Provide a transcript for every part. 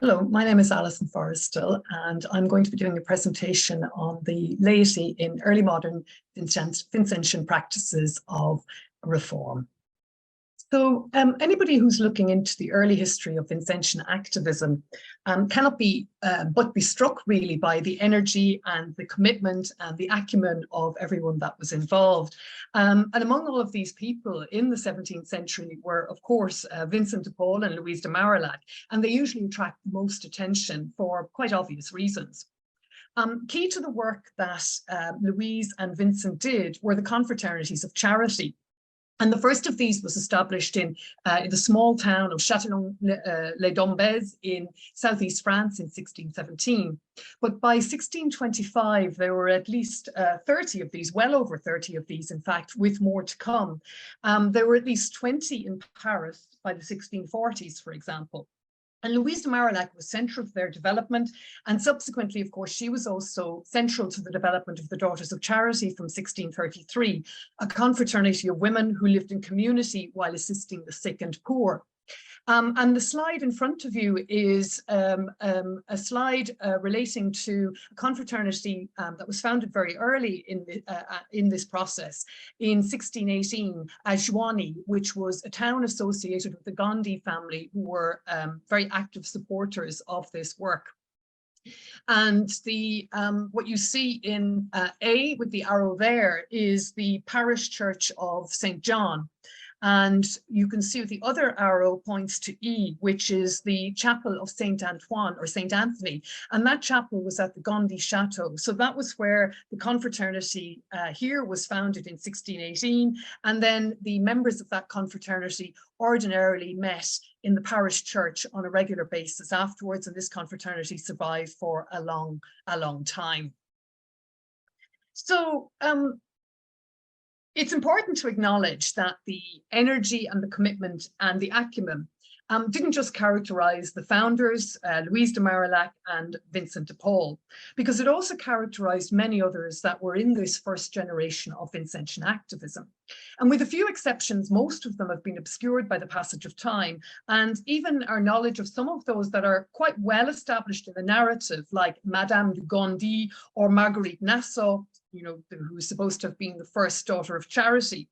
Hello, my name is Alison Forrestal, and I'm going to be doing a presentation on the laity in early modern Vincentian practices of reform. So anybody who's looking into the early history of Vincentian activism cannot but be struck really by the energy and the commitment and the acumen of everyone that was involved. And among all of these people in the 17th century were, of course, Vincent de Paul and Louise de Marillac, and they usually attract the most attention for quite obvious reasons. Key to the work that Louise and Vincent did were the confraternities of charity. And the first of these was established in the small town of Châtillon-les-Dombes in southeast France in 1617. But by 1625, there were at least 30 of these, well over 30 of these, in fact, with more to come. There were at least 20 in Paris by the 1640s, for example. And Louise de Marillac was central to their development. And subsequently, of course, she was also central to the development of the Daughters of Charity from 1633, a confraternity of women who lived in community while assisting the sick and poor. And the slide in front of you is a slide relating to a confraternity that was founded very early in this process in 1618 as Juani, which was a town associated with the Gondi family, who were very active supporters of this work. And what you see in A with the arrow there is the parish church of St. John. And you can see the other arrow points to E, which is the chapel of St. Antoine or St. Anthony. And that chapel was at the Gondi Chateau. So that was where the confraternity here was founded in 1618. And then the members of that confraternity ordinarily met in the parish church on a regular basis afterwards. And this confraternity survived for a long time. So, it's important to acknowledge that the energy and the commitment and the acumen didn't just characterize the founders, Louise de Marillac and Vincent de Paul, because it also characterized many others that were in this first generation of Vincentian activism. And with a few exceptions, most of them have been obscured by the passage of time. And even our knowledge of some of those that are quite well established in the narrative, like Madame du Gondi or Marguerite Nassau, who's supposed to have been the first daughter of charity.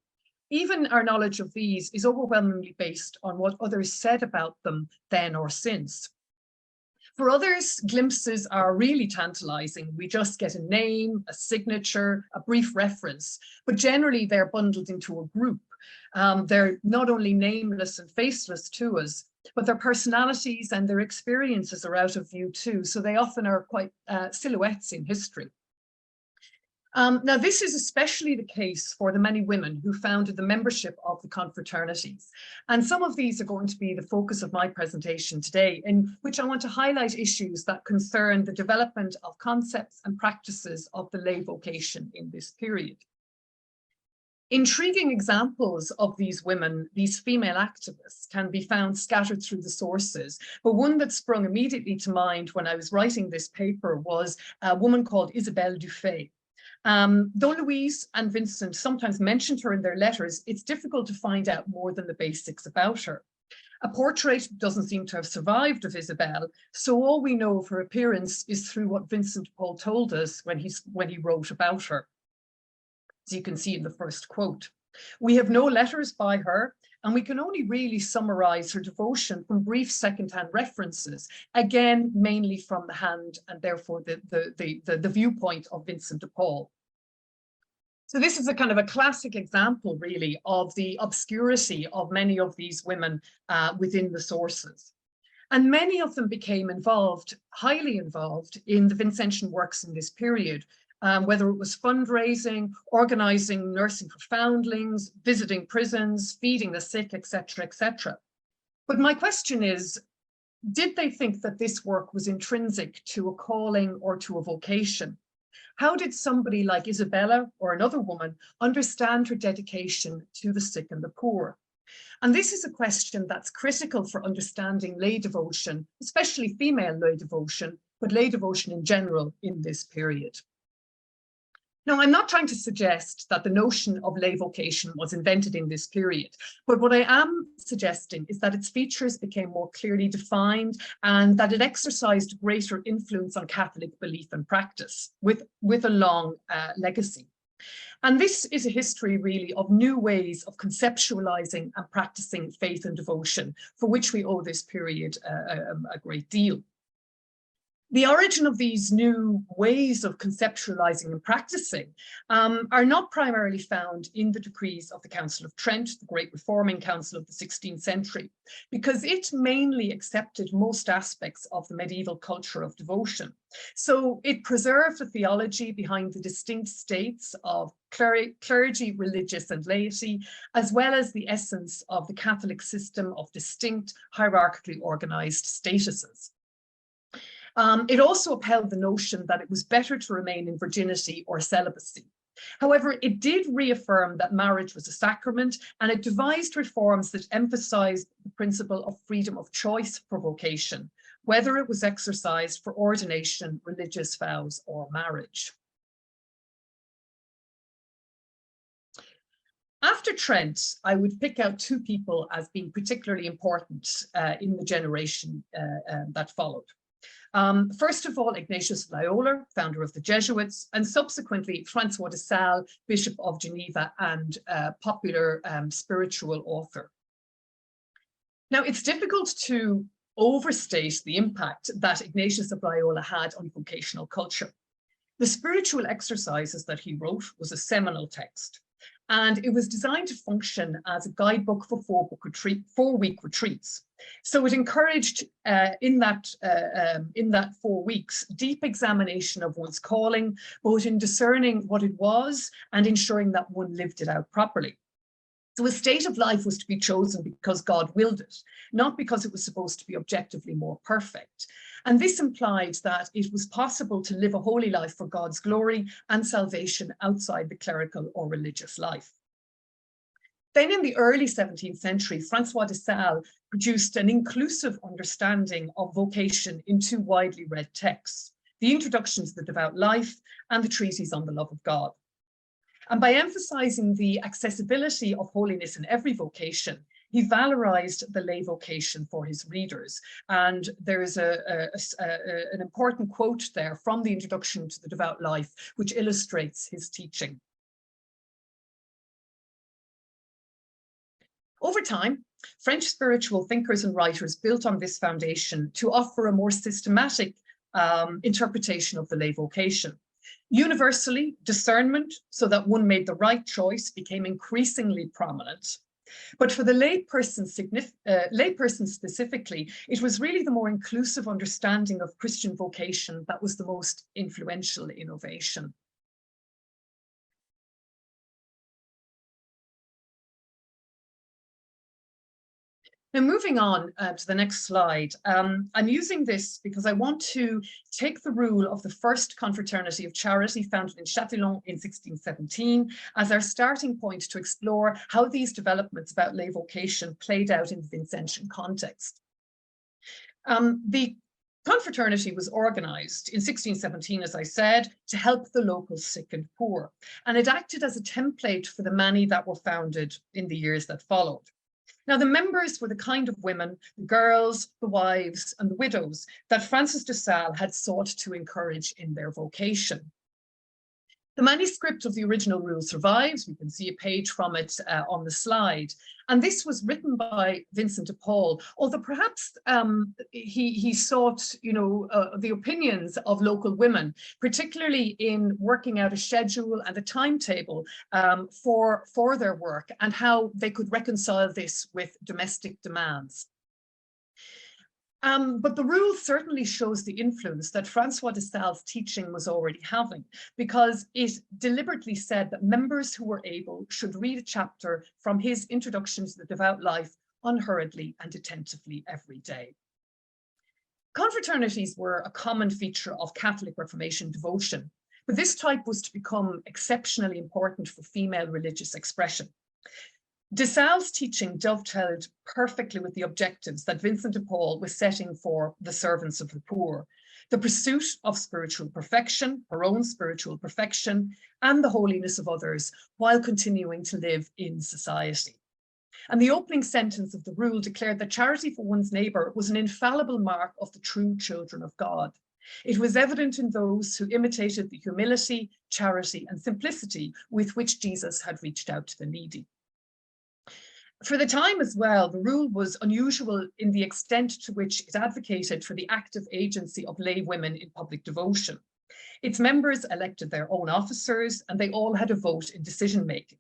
Even our knowledge of these is overwhelmingly based on what others said about them then or since. For others, glimpses are really tantalizing. We just get a name, a signature, a brief reference, but generally they're bundled into a group. They're not only nameless and faceless to us, but their personalities and their experiences are out of view too. So they often are quite silhouettes in history. Now, this is especially the case for the many women who founded the membership of the confraternities. And some of these are going to be the focus of my presentation today, in which I want to highlight issues that concern the development of concepts and practices of the lay vocation in this period. Intriguing examples of these women, these female activists, can be found scattered through the sources. But one that sprung immediately to mind when I was writing this paper was a woman called Isabelle Dufay. Though Louise and Vincent sometimes mentioned her in their letters, it's difficult to find out more than the basics about her. A portrait doesn't seem to have survived of Isabelle, so all we know of her appearance is through what Vincent Paul told us when he wrote about her. As you can see in the first quote, we have no letters by her, and we can only really summarize her devotion from brief secondhand references, again, mainly from the hand and therefore the viewpoint of Vincent de Paul. So this is a kind of a classic example, really, of the obscurity of many of these women within the sources. And many of them became involved, highly involved, in the Vincentian works in this period, whether it was fundraising, organizing nursing for foundlings, visiting prisons, feeding the sick, etc., etc. But my question is, did they think that this work was intrinsic to a calling or to a vocation? How did somebody like Isabella or another woman understand her dedication to the sick and the poor? And this is a question that's critical for understanding lay devotion, especially female lay devotion, but lay devotion in general in this period. Now, I'm not trying to suggest that the notion of lay vocation was invented in this period, but what I am suggesting is that its features became more clearly defined and that it exercised greater influence on Catholic belief and practice with a long legacy. And this is a history really of new ways of conceptualizing and practicing faith and devotion, for which we owe this period a great deal. The origin of these new ways of conceptualizing and practicing are not primarily found in the decrees of the Council of Trent, the great reforming council of the 16th century, because it mainly accepted most aspects of the medieval culture of devotion. So it preserved the theology behind the distinct states of clergy, religious and laity, as well as the essence of the Catholic system of distinct hierarchically organized statuses. It also upheld the notion that it was better to remain in virginity or celibacy. However, it did reaffirm that marriage was a sacrament, and it devised reforms that emphasized the principle of freedom of choice for vocation, whether it was exercised for ordination, religious vows, or marriage. After Trent, I would pick out two people as being particularly important in the generation that followed. First of all, Ignatius Loyola, founder of the Jesuits, and subsequently Francois de Sales, Bishop of Geneva and popular spiritual author. Now, it's difficult to overstate the impact that Ignatius of Loyola had on vocational culture. The Spiritual Exercises that he wrote was a seminal text, and it was designed to function as a guidebook for four-week retreats. So it encouraged in that 4 weeks, deep examination of one's calling, both in discerning what it was and ensuring that one lived it out properly. So a state of life was to be chosen because God willed it, not because it was supposed to be objectively more perfect. And this implied that it was possible to live a holy life for God's glory and salvation outside the clerical or religious life. Then in the early 17th century, Francois de Sales produced an inclusive understanding of vocation in two widely read texts, the Introduction to the Devout Life and the Treatise on the Love of God. And by emphasizing the accessibility of holiness in every vocation, he valorized the lay vocation for his readers. And there's an important quote there from the Introduction to the Devout Life, which illustrates his teaching. Over time, French spiritual thinkers and writers built on this foundation to offer a more systematic interpretation of the lay vocation. Universally, discernment, so that one made the right choice, became increasingly prominent. But for the layperson specifically, it was really the more inclusive understanding of Christian vocation that was the most influential innovation. Now, moving on to the next slide, I'm using this because I want to take the rule of the first confraternity of charity founded in Châtillon in 1617 as our starting point to explore how these developments about lay vocation played out in the Vincentian context. The confraternity was organized in 1617, as I said, to help the local sick and poor, and it acted as a template for the many that were founded in the years that followed. Now, the members were the kind of women, the girls, the wives, and the widows that Francis de Sales had sought to encourage in their vocation. The manuscript of the original rule survives. We can see a page from it on the slide. And this was written by Vincent de Paul, although perhaps he sought, the opinions of local women, particularly in working out a schedule and a timetable for their work and how they could reconcile this with domestic demands. But the rule certainly shows the influence that Francois de Sales' teaching was already having, because it deliberately said that members who were able should read a chapter from his Introduction to the Devout Life unhurriedly and attentively every day. Confraternities were a common feature of Catholic Reformation devotion, but this type was to become exceptionally important for female religious expression. De Sales' teaching dovetailed perfectly with the objectives that Vincent de Paul was setting for the servants of the poor. the pursuit of spiritual perfection, her own spiritual perfection, and the holiness of others, while continuing to live in society. And the opening sentence of the rule declared that charity for one's neighbour was an infallible mark of the true children of God. It was evident in those who imitated the humility, charity, and simplicity with which Jesus had reached out to the needy. For the time as well, the rule was unusual in the extent to which it advocated for the active agency of lay women in public devotion. Its members elected their own officers, and they all had a vote in decision-making.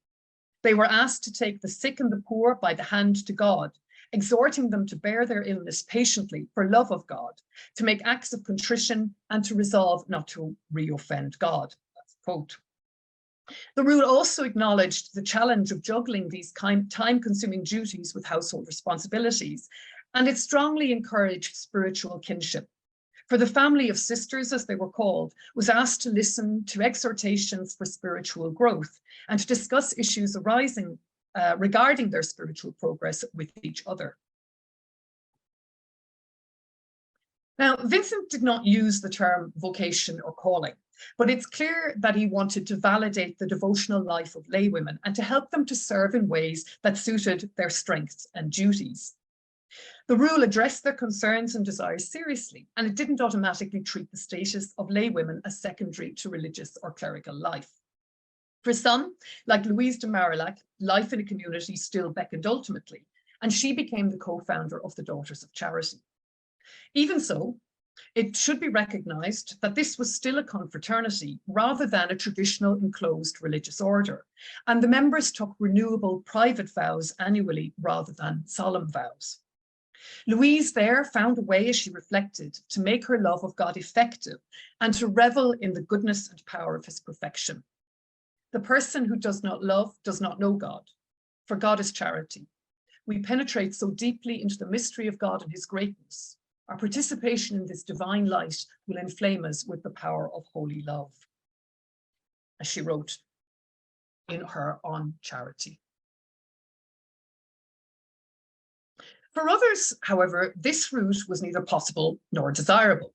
They were asked to take the sick and the poor by the hand to God, exhorting them to bear their illness patiently for love of God, to make acts of contrition, and to resolve not to re-offend God. That's a quote. The rule also acknowledged the challenge of juggling these time-consuming duties with household responsibilities, and it strongly encouraged spiritual kinship. For the family of sisters, as they were called, was asked to listen to exhortations for spiritual growth and to discuss issues arising regarding their spiritual progress with each other. Now, Vincent did not use the term vocation or calling, but it's clear that he wanted to validate the devotional life of laywomen and to help them to serve in ways that suited their strengths and duties. The rule addressed their concerns and desires seriously, and it didn't automatically treat the status of laywomen as secondary to religious or clerical life. For some, like Louise de Marillac, life in a community still beckoned ultimately, and she became the co-founder of the Daughters of Charity. Even so, it should be recognised that this was still a confraternity rather than a traditional enclosed religious order, and the members took renewable private vows annually rather than solemn vows. Louise there found a way, as she reflected, to make her love of God effective and to revel in the goodness and power of his perfection. The person who does not love does not know God, for God is charity. We penetrate so deeply into the mystery of God and his greatness. Our participation in this divine light will inflame us with the power of holy love, as she wrote in her On Charity. For others, however, this route was neither possible nor desirable.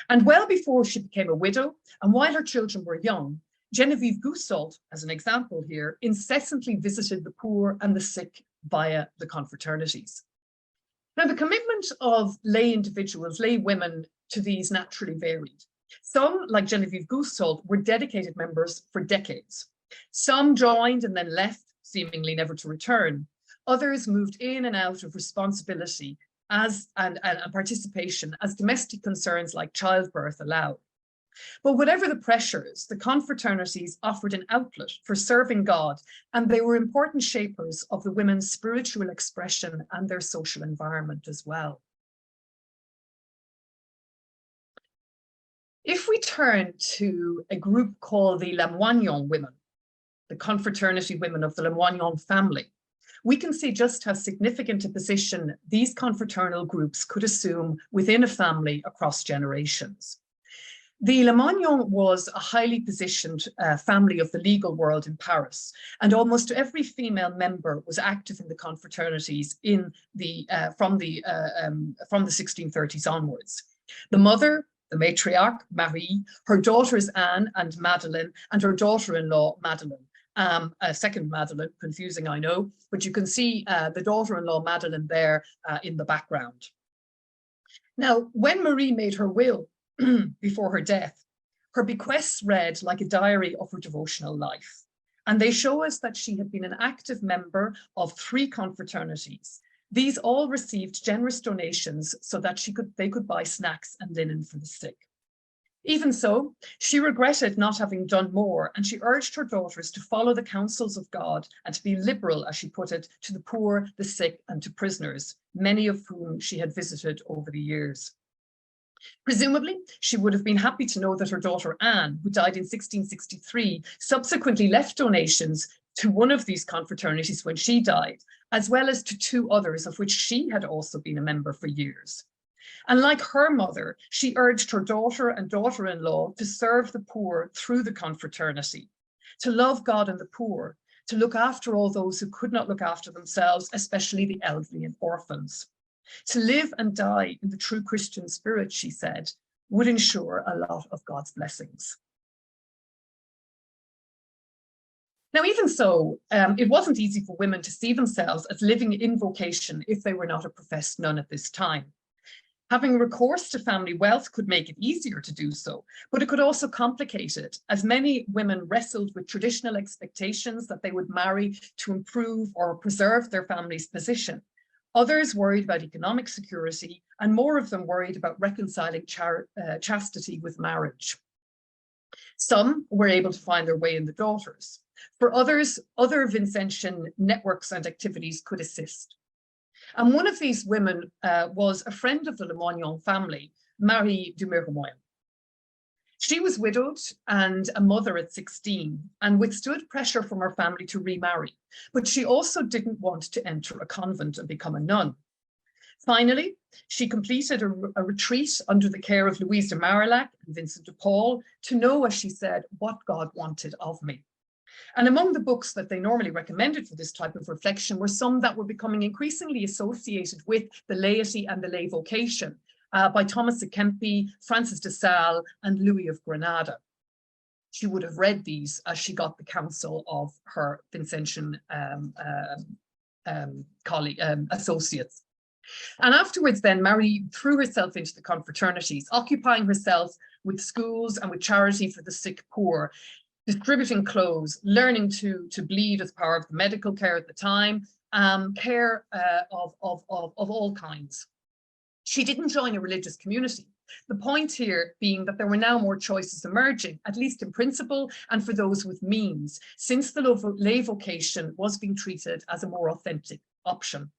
And well before she became a widow, and while her children were young, Genevieve Goussault, as an example here, incessantly visited the poor and the sick via the confraternities. Now, the commitment of lay individuals, lay women, to these naturally varied. Some, like Genevieve Goussault, were dedicated members for decades. Some joined and then left, seemingly never to return. Others moved in and out of responsibility and participation as domestic concerns like childbirth allowed. But whatever the pressures, the confraternities offered an outlet for serving God, and they were important shapers of the women's spiritual expression and their social environment as well. If we turn to a group called the Lamoignon women, the confraternity women of the Lamoignon family, we can see just how significant a position these confraternal groups could assume within a family across generations. The Lamoignon was a highly positioned family of the legal world in Paris, and almost every female member was active in the confraternities from the 1630s onwards. The mother, the matriarch, Marie, her daughters Anne and Madeleine, and her daughter-in-law, Madeleine. A second Madeleine, confusing, I know, but you can see the daughter-in-law Madeleine there in the background. Now, when Marie made her will before her death, her bequests read like a diary of her devotional life. And they show us that she had been an active member of 3 confraternities. These all received generous donations so that they could buy snacks and linen for the sick. Even so, she regretted not having done more, and she urged her daughters to follow the counsels of God and to be liberal, as she put it, to the poor, the sick, and to prisoners, many of whom she had visited over the years. Presumably, she would have been happy to know that her daughter Anne, who died in 1663, subsequently left donations to one of these confraternities when she died, as well as to 2 others of which she had also been a member for years. And like her mother, she urged her daughter and daughter-in-law to serve the poor through the confraternity, to love God and the poor, to look after all those who could not look after themselves, especially the elderly and orphans. To live and die in the true Christian spirit, she said, would ensure a lot of God's blessings. Now, even so, it wasn't easy for women to see themselves as living in vocation if they were not a professed nun at this time. Having recourse to family wealth could make it easier to do so, but it could also complicate it, as many women wrestled with traditional expectations that they would marry to improve or preserve their family's position. Others worried about economic security, and more of them worried about reconciling chastity with marriage. Some were able to find their way in the daughters. For others, other Vincentian networks and activities could assist. And one of these women was a friend of the Lamoignon family, Marie de Meuremoyen. She was widowed and a mother at 16 and withstood pressure from her family to remarry, but she also didn't want to enter a convent and become a nun. Finally, she completed a retreat under the care of Louise de Marillac and Vincent de Paul to know, as she said, what God wanted of me. And among the books that they normally recommended for this type of reflection were some that were becoming increasingly associated with the laity and the lay vocation, by Thomas à Kempis, Francis de Sales, and Louis of Granada. She would have read these as she got the counsel of her Vincentian associates. And afterwards then, Marie threw herself into the confraternities, occupying herself with schools and with charity for the sick poor, distributing clothes, learning to bleed as part of the medical care at the time, care of all kinds. She didn't join a religious community. The point here being that there were now more choices emerging, at least in principle, and for those with means, since the lay vocation was being treated as a more authentic option.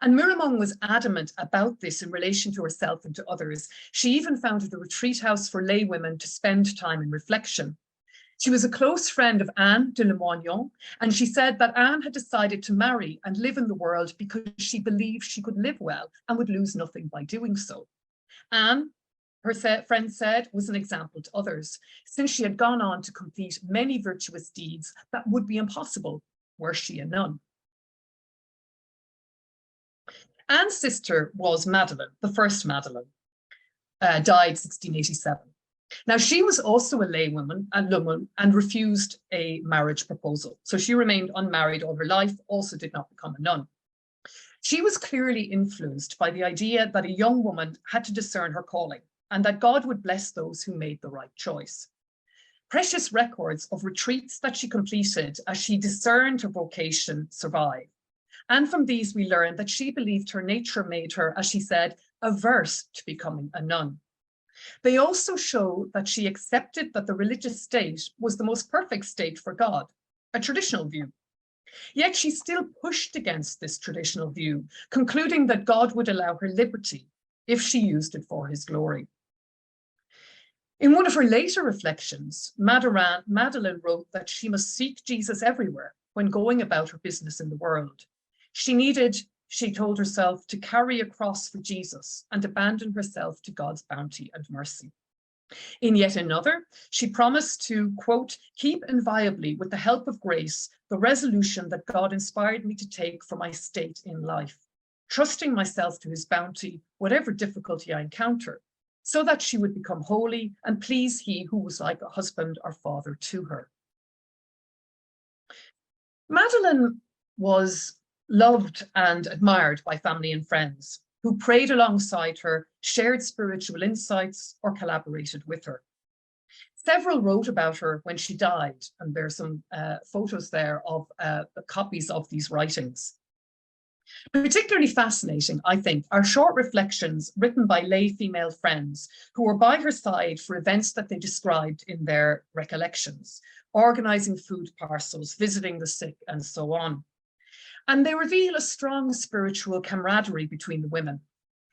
And Meuremoyen was adamant about this in relation to herself and to others. She even founded a retreat house for lay women to spend time in reflection. She was a close friend of Anne de Lamoignon, and she said that Anne had decided to marry and live in the world because she believed she could live well and would lose nothing by doing so. Anne, her friend said, was an example to others, since she had gone on to complete many virtuous deeds that would be impossible were she a nun. Anne's sister was Madeleine, the first Madeleine, died 1687. Now, she was also a laywoman and refused a marriage proposal. So she remained unmarried all her life, also did not become a nun. She was clearly influenced by the idea that a young woman had to discern her calling and that God would bless those who made the right choice. Precious records of retreats that she completed as she discerned her vocation survive. And from these, we learn that she believed her nature made her, as she said, averse to becoming a nun. They also show that she accepted that the religious state was the most perfect state for God, a traditional view. Yet she still pushed against this traditional view, concluding that God would allow her liberty if she used it for his glory. In one of her later reflections, Madeleine wrote that she must seek Jesus everywhere when going about her business in the world. She needed, she told herself, to carry a cross for Jesus and abandon herself to God's bounty and mercy. In yet another, she promised to, quote, keep inviolably with the help of grace the resolution that God inspired me to take for my state in life, trusting myself to his bounty, whatever difficulty I encounter, so that she would become holy and please he who was like a husband or father to her. Madeleine was loved and admired by family and friends who prayed alongside her, shared spiritual insights, or collaborated with her. Several wrote about her when she died, and there's some photos there of the copies of these writings. Particularly fascinating, I think, are short reflections written by lay female friends who were by her side for events that they described in their recollections, organising food parcels, visiting the sick, and so on. And they reveal a strong spiritual camaraderie between the women,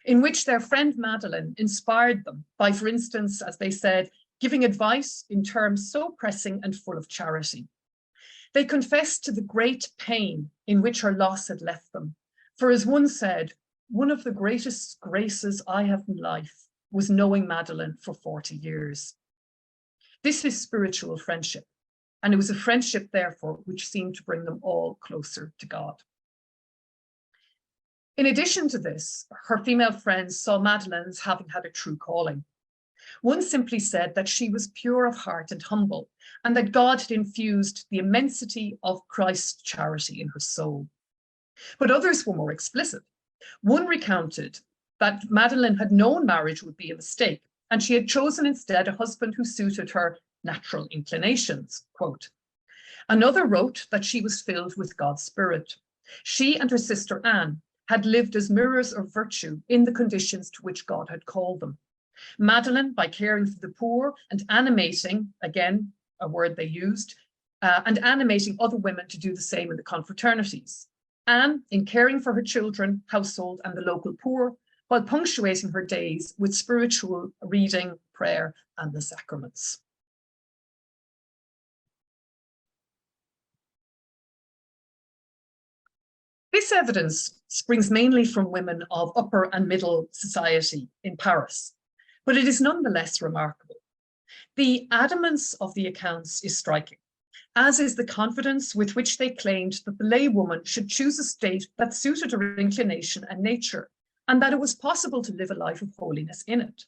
in which their friend Madeleine inspired them by, for instance, as they said, giving advice in terms so pressing and full of charity. They confessed to the great pain in which her loss had left them. For as one said, one of the greatest graces I have in life was knowing Madeleine for 40 years. This is spiritual friendship. And it was a friendship, therefore, which seemed to bring them all closer to God. In addition to this, her female friends saw Madeleine as having had a true calling. One simply said that she was pure of heart and humble, and that God had infused the immensity of Christ's charity in her soul. But others were more explicit. One recounted that Madeleine had known marriage would be a mistake, and she had chosen instead a husband who suited her natural inclinations, quote. Another wrote that she was filled with God's Spirit. She and her sister Anne had lived as mirrors of virtue in the conditions to which God had called them. Madeleine, by caring for the poor and animating, again, a word they used, and animating other women to do the same in the confraternities. Anne, in caring for her children, household, and the local poor, while punctuating her days with spiritual reading, prayer, and the sacraments. This evidence springs mainly from women of upper and middle society in Paris, but it is nonetheless remarkable. The adamance of the accounts is striking, as is the confidence with which they claimed that the laywoman should choose a state that suited her inclination and nature, and that it was possible to live a life of holiness in it.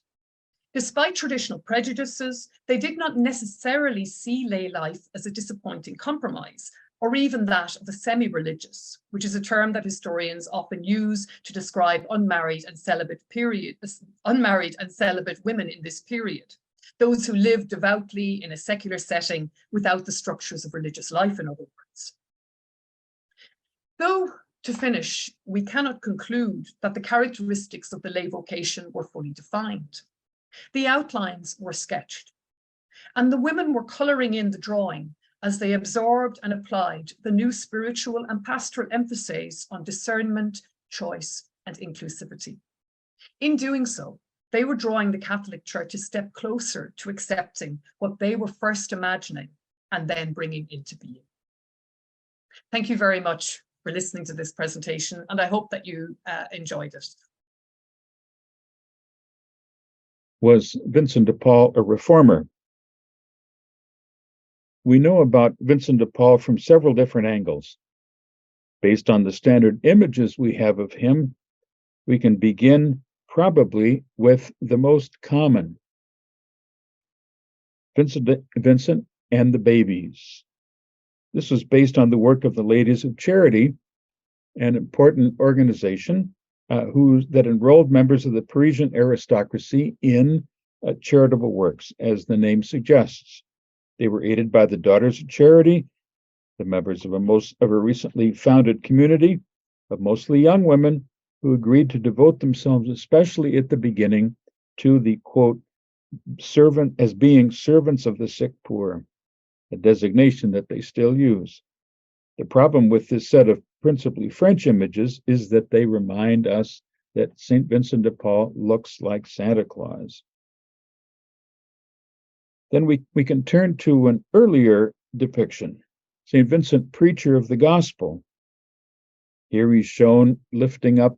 Despite traditional prejudices, they did not necessarily see lay life as a disappointing compromise, or even that of the semi-religious, which is a term that historians often use to describe unmarried and celibate women in this period, those who live devoutly in a secular setting without the structures of religious life, in other words. Though, to finish, we cannot conclude that the characteristics of the lay vocation were fully defined. The outlines were sketched, and the women were colouring in the drawing as they absorbed and applied the new spiritual and pastoral emphases on discernment, choice, and inclusivity. In doing so, they were drawing the Catholic Church a step closer to accepting what they were first imagining and then bringing into being. Thank you very much for listening to this presentation, and I hope that you enjoyed it. Was Vincent de Paul a reformer? We know about Vincent de Paul from several different angles. Based on the standard images we have of him, we can begin probably with the most common. Vincent and the babies. This was based on the work of the Ladies of Charity, an important organization that enrolled members of the Parisian aristocracy in charitable works, as the name suggests. They were aided by the Daughters of Charity, the members of a recently founded community of mostly young women who agreed to devote themselves, especially at the beginning, to the, quote, being servants of the sick poor, a designation that they still use. The problem with this set of principally French images is that they remind us that St. Vincent de Paul looks like Santa Claus. Then we can turn to an earlier depiction, St. Vincent, preacher of the gospel. Here he's shown lifting up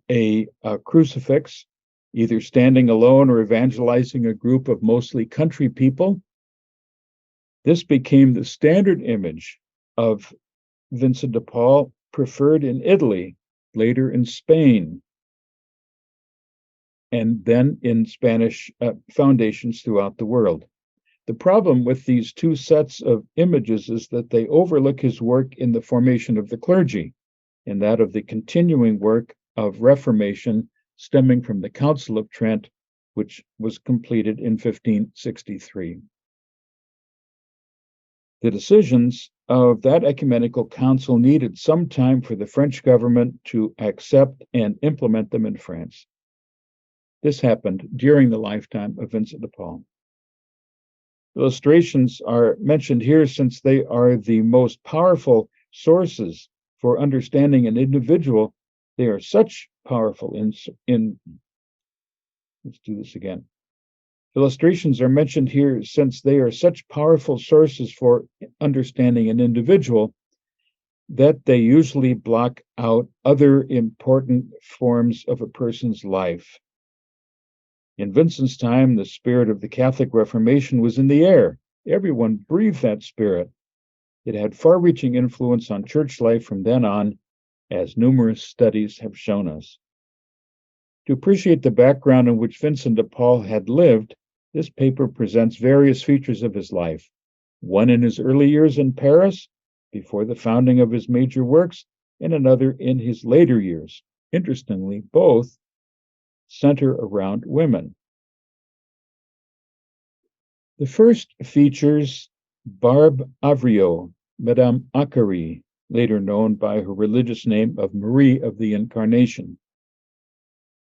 a crucifix, either standing alone or evangelizing a group of mostly country people. This became the standard image of Vincent de Paul, preferred in Italy, later in Spain, and then in Spanish foundations throughout the world. The problem with these two sets of images is that they overlook his work in the formation of the clergy, and that of the continuing work of Reformation stemming from the Council of Trent, which was completed in 1563. The decisions of that ecumenical council needed some time for the French government to accept and implement them in France. This happened during the lifetime of Vincent de Paul. Illustrations are mentioned here since they are the most powerful sources for understanding an individual. They are such powerful let's do this again. Illustrations are mentioned here since they are such powerful sources for understanding an individual that they usually block out other important forms of a person's life. In Vincent's time, the spirit of the Catholic Reformation was in the air. Everyone breathed that spirit. It had far-reaching influence on church life from then on, as numerous studies have shown us. To appreciate the background in which Vincent de Paul had lived, This paper presents various features of his life, one in his early years in Paris, before the founding of his major works, and another in his later years. Interestingly, both center around women. The first features Barbe Avriot, Madame Acarie, later known by her religious name of Marie of the Incarnation.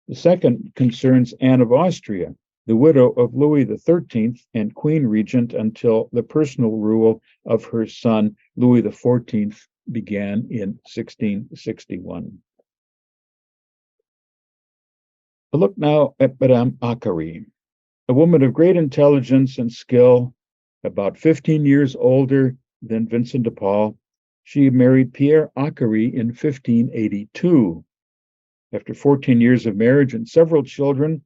The second concerns Anne of Austria, the widow of Louis XIII and queen regent until the personal rule of her son Louis XIV began in 1661. A look now at Madame Acarie, a woman of great intelligence and skill, about 15 years older than Vincent de Paul. She married Pierre Acarie in 1582. After 14 years of marriage and several children,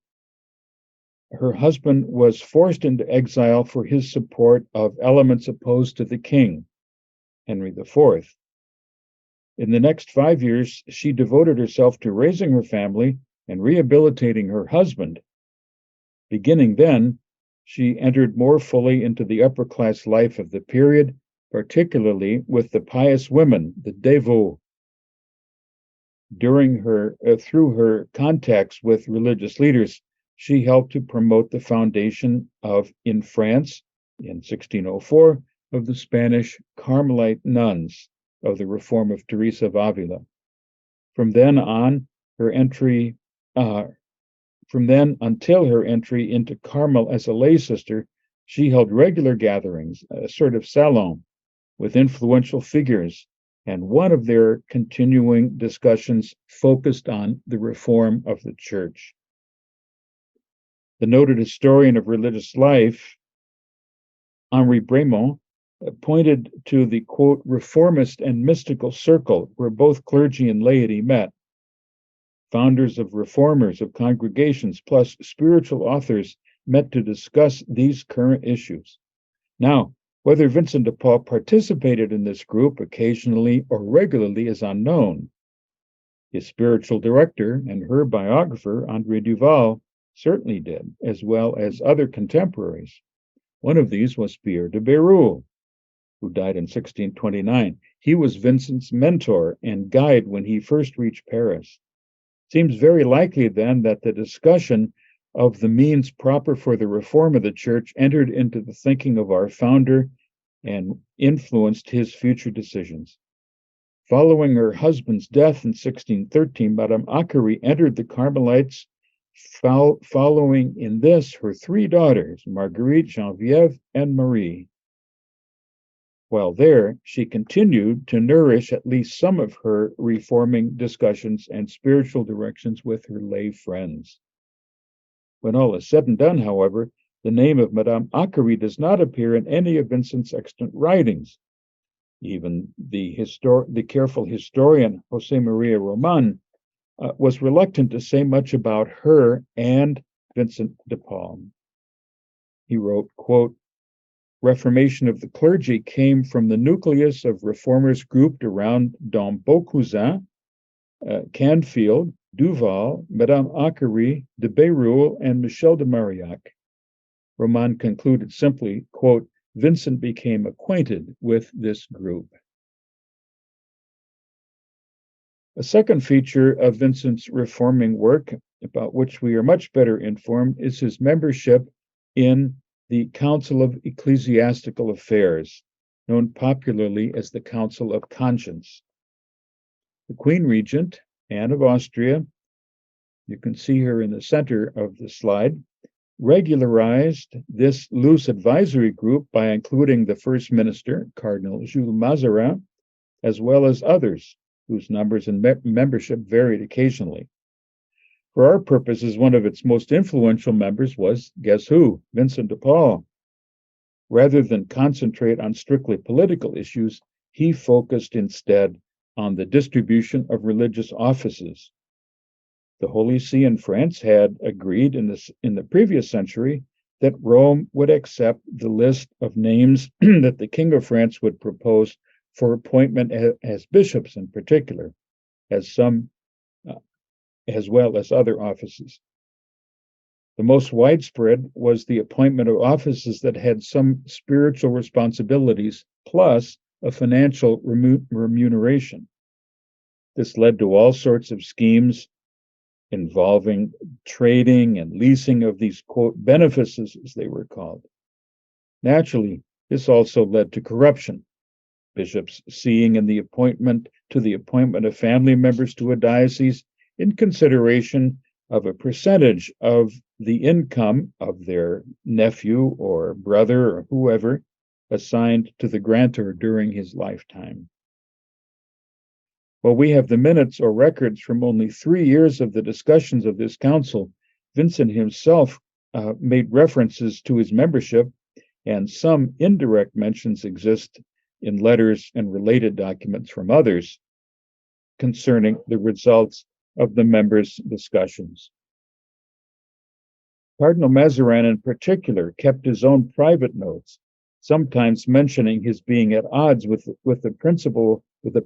her husband was forced into exile for his support of elements opposed to the king, Henry IV. In the next 5 years, she devoted herself to raising her family and rehabilitating her husband. Beginning then, she entered more fully into the upper class life of the period, particularly with the pious women, the dévots. Through her contacts with religious leaders, she helped to promote the foundation in France, in 1604, of the Spanish Carmelite nuns of the reform of Teresa of Avila. From then until her entry into Carmel as a lay sister, she held regular gatherings, a sort of salon, with influential figures, and one of their continuing discussions focused on the reform of the church. The noted historian of religious life, Henri Raymond, pointed to the, quote, reformist and mystical circle where both clergy and laity met. Founders of reformers of congregations plus spiritual authors met to discuss these current issues. Now, whether Vincent de Paul participated in this group occasionally or regularly is unknown. His spiritual director and her biographer, André Duval, certainly did, as well as other contemporaries. One of these was Pierre de Bérulle, who died in 1629. He was Vincent's mentor and guide when he first reached Paris. Seems very likely then that the discussion of the means proper for the reform of the church entered into the thinking of our founder and influenced his future decisions. Following her husband's death in 1613, Madame Acarie entered the Carmelites, following in this her three daughters, Marguerite, Geneviève, and Marie. While there, she continued to nourish at least some of her reforming discussions and spiritual directions with her lay friends. When all is said and done, however, the name of Madame Acarie does not appear in any of Vincent's extant writings. Even the careful historian José María Román was reluctant to say much about her and Vincent de Paul. He wrote, quote, Reformation of the clergy came from the nucleus of reformers grouped around Dom Beaucousin, Canfield, Duval, Madame Acarie, de Bérulle, and Michel de Marillac. Roman concluded simply, quote, Vincent became acquainted with this group. A second feature of Vincent's reforming work, about which we are much better informed, is his membership in the Council of Ecclesiastical Affairs, known popularly as the Council of Conscience. The Queen Regent, Anne of Austria, you can see her in the center of the slide, regularized this loose advisory group by including the First Minister, Cardinal Jules Mazarin, as well as others whose numbers and membership varied occasionally. For our purposes, one of its most influential members was, guess who? Vincent de Paul. Rather than concentrate on strictly political issues, he focused instead on the distribution of religious offices. The Holy See in France had agreed in the previous century that Rome would accept the list of names that the King of France would propose for appointment as bishops in particular, as well as other offices. The most widespread was the appointment of offices that had some spiritual responsibilities plus a financial remuneration. This led to all sorts of schemes involving trading and leasing of these, quote, benefices, as they were called. Naturally, this also led to corruption. Bishops seeing in the appointment of family members to a diocese in consideration of a percentage of the income of their nephew or brother or whoever assigned to the grantor during his lifetime. While we have the minutes or records from only 3 years of the discussions of this council, Vincent himself made references to his membership, and some indirect mentions exist in letters and related documents from others concerning the results of the members' discussions. Cardinal Mazarin in particular kept his own private notes, sometimes mentioning his being at odds with the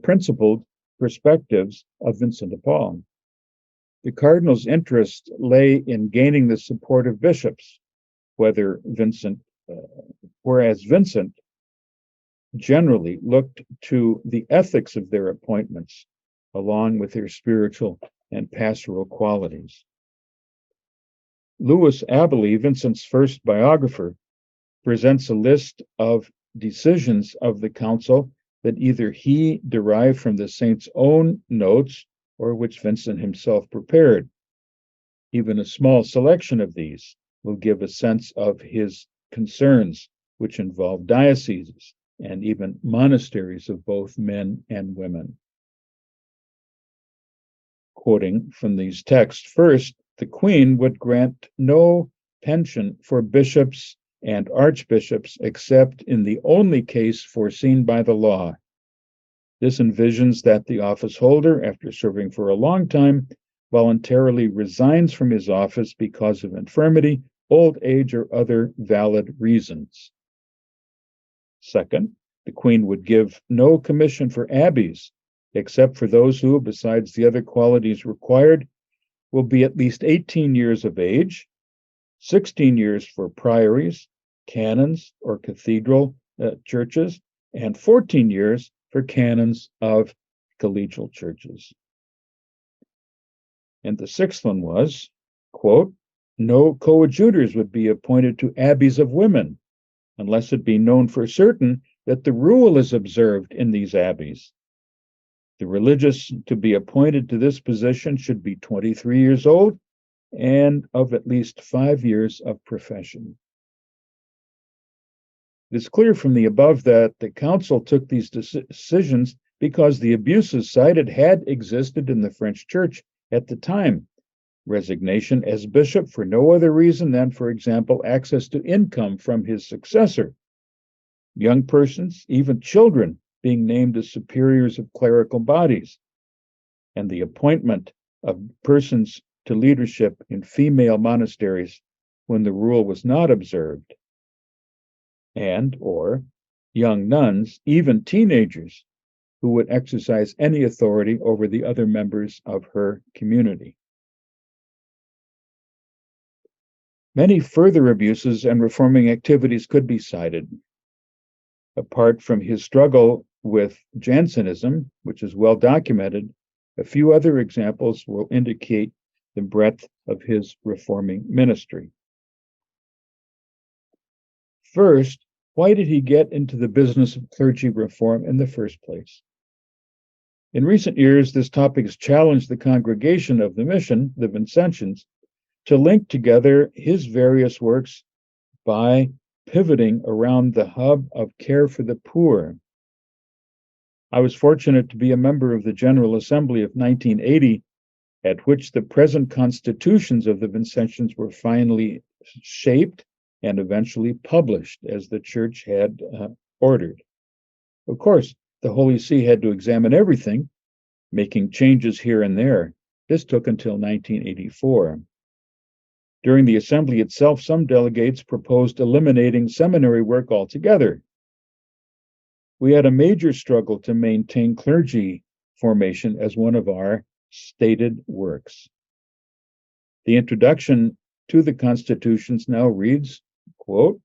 principled perspectives of Vincent de Paul. The cardinal's interest lay in gaining the support of bishops, whereas Vincent generally looked to the ethics of their appointments, along with their spiritual and pastoral qualities. Louis Abbely, Vincent's first biographer, presents a list of decisions of the council that either he derived from the saint's own notes or which Vincent himself prepared. Even a small selection of these will give a sense of his concerns, which involve dioceses and even monasteries of both men and women. Quoting from these texts, first, the Queen would grant no pension for bishops and archbishops except in the only case foreseen by the law. This envisions that the office holder, after serving for a long time, voluntarily resigns from his office because of infirmity, old age, or other valid reasons. Second, the Queen would give no commission for abbeys, except for those who, besides the other qualities required, will be at least 18 years of age, 16 years for priories, canons, or cathedral churches, and 14 years for canons of collegial churches. And the sixth one was, quote, no coadjutors would be appointed to abbeys of women, unless it be known for certain that the rule is observed in these abbeys. The religious to be appointed to this position should be 23 years old and of at least 5 years of profession. It is clear from the above that the council took these decisions because the abuses cited had existed in the French church at the time. Resignation as bishop for no other reason than, for example, access to income from his successor. Young persons, even children, being named as superiors of clerical bodies, and the appointment of persons to leadership in female monasteries when the rule was not observed, and or young nuns, even teenagers, who would exercise any authority over the other members of her community. Many further abuses and reforming activities could be cited. Apart from his struggle with Jansenism, which is well documented, a few other examples will indicate the breadth of his reforming ministry. First, why did he get into the business of clergy reform in the first place? In recent years, this topic has challenged the congregation of the mission, the Vincentians, to link together his various works by pivoting around the hub of care for the poor. I was fortunate to be a member of the General Assembly of 1980, at which the present constitutions of the Vincentians were finally shaped and eventually published as the Church had ordered. Of course, the Holy See had to examine everything, making changes here and there. This took until 1984. During the assembly itself, some delegates proposed eliminating seminary work altogether. We had a major struggle to maintain clergy formation as one of our stated works. The introduction to the constitutions now reads, quote,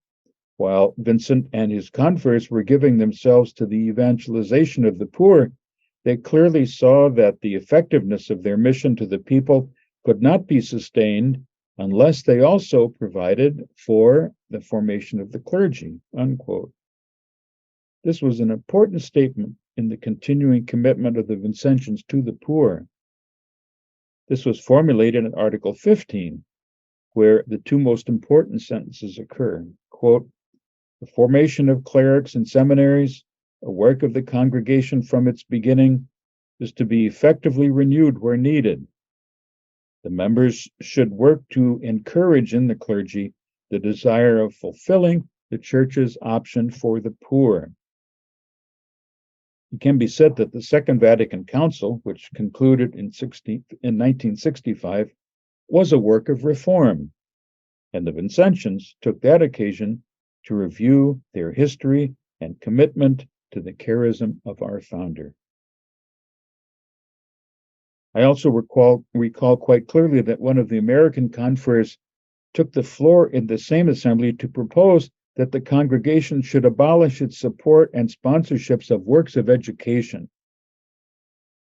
while Vincent and his converts were giving themselves to the evangelization of the poor, they clearly saw that the effectiveness of their mission to the people could not be sustained unless they also provided for the formation of the clergy, unquote. This was an important statement in the continuing commitment of the Vincentians to the poor. This was formulated in Article 15, where the two most important sentences occur. Quote, the formation of clerics and seminaries, a work of the congregation from its beginning, is to be effectively renewed where needed. The members should work to encourage in the clergy the desire of fulfilling the church's option for the poor. It can be said that the Second Vatican Council, which concluded in 1965, was a work of reform, and the Vincentians took that occasion to review their history and commitment to the charism of our founder. I also recall quite clearly that one of the American confreres took the floor in the same assembly to propose that the congregation should abolish its support and sponsorships of works of education.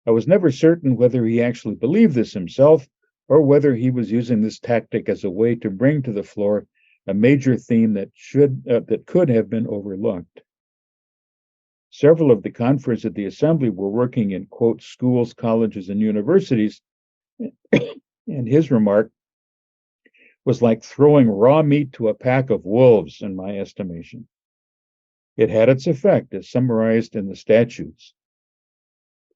I was never certain whether he actually believed this himself or whether he was using this tactic as a way to bring to the floor a major theme that could have been overlooked. Several of the confreres at the assembly were working in, quote, schools, colleges, and universities, and his remark was like throwing raw meat to a pack of wolves, in my estimation. It had its effect, as summarized in the statutes,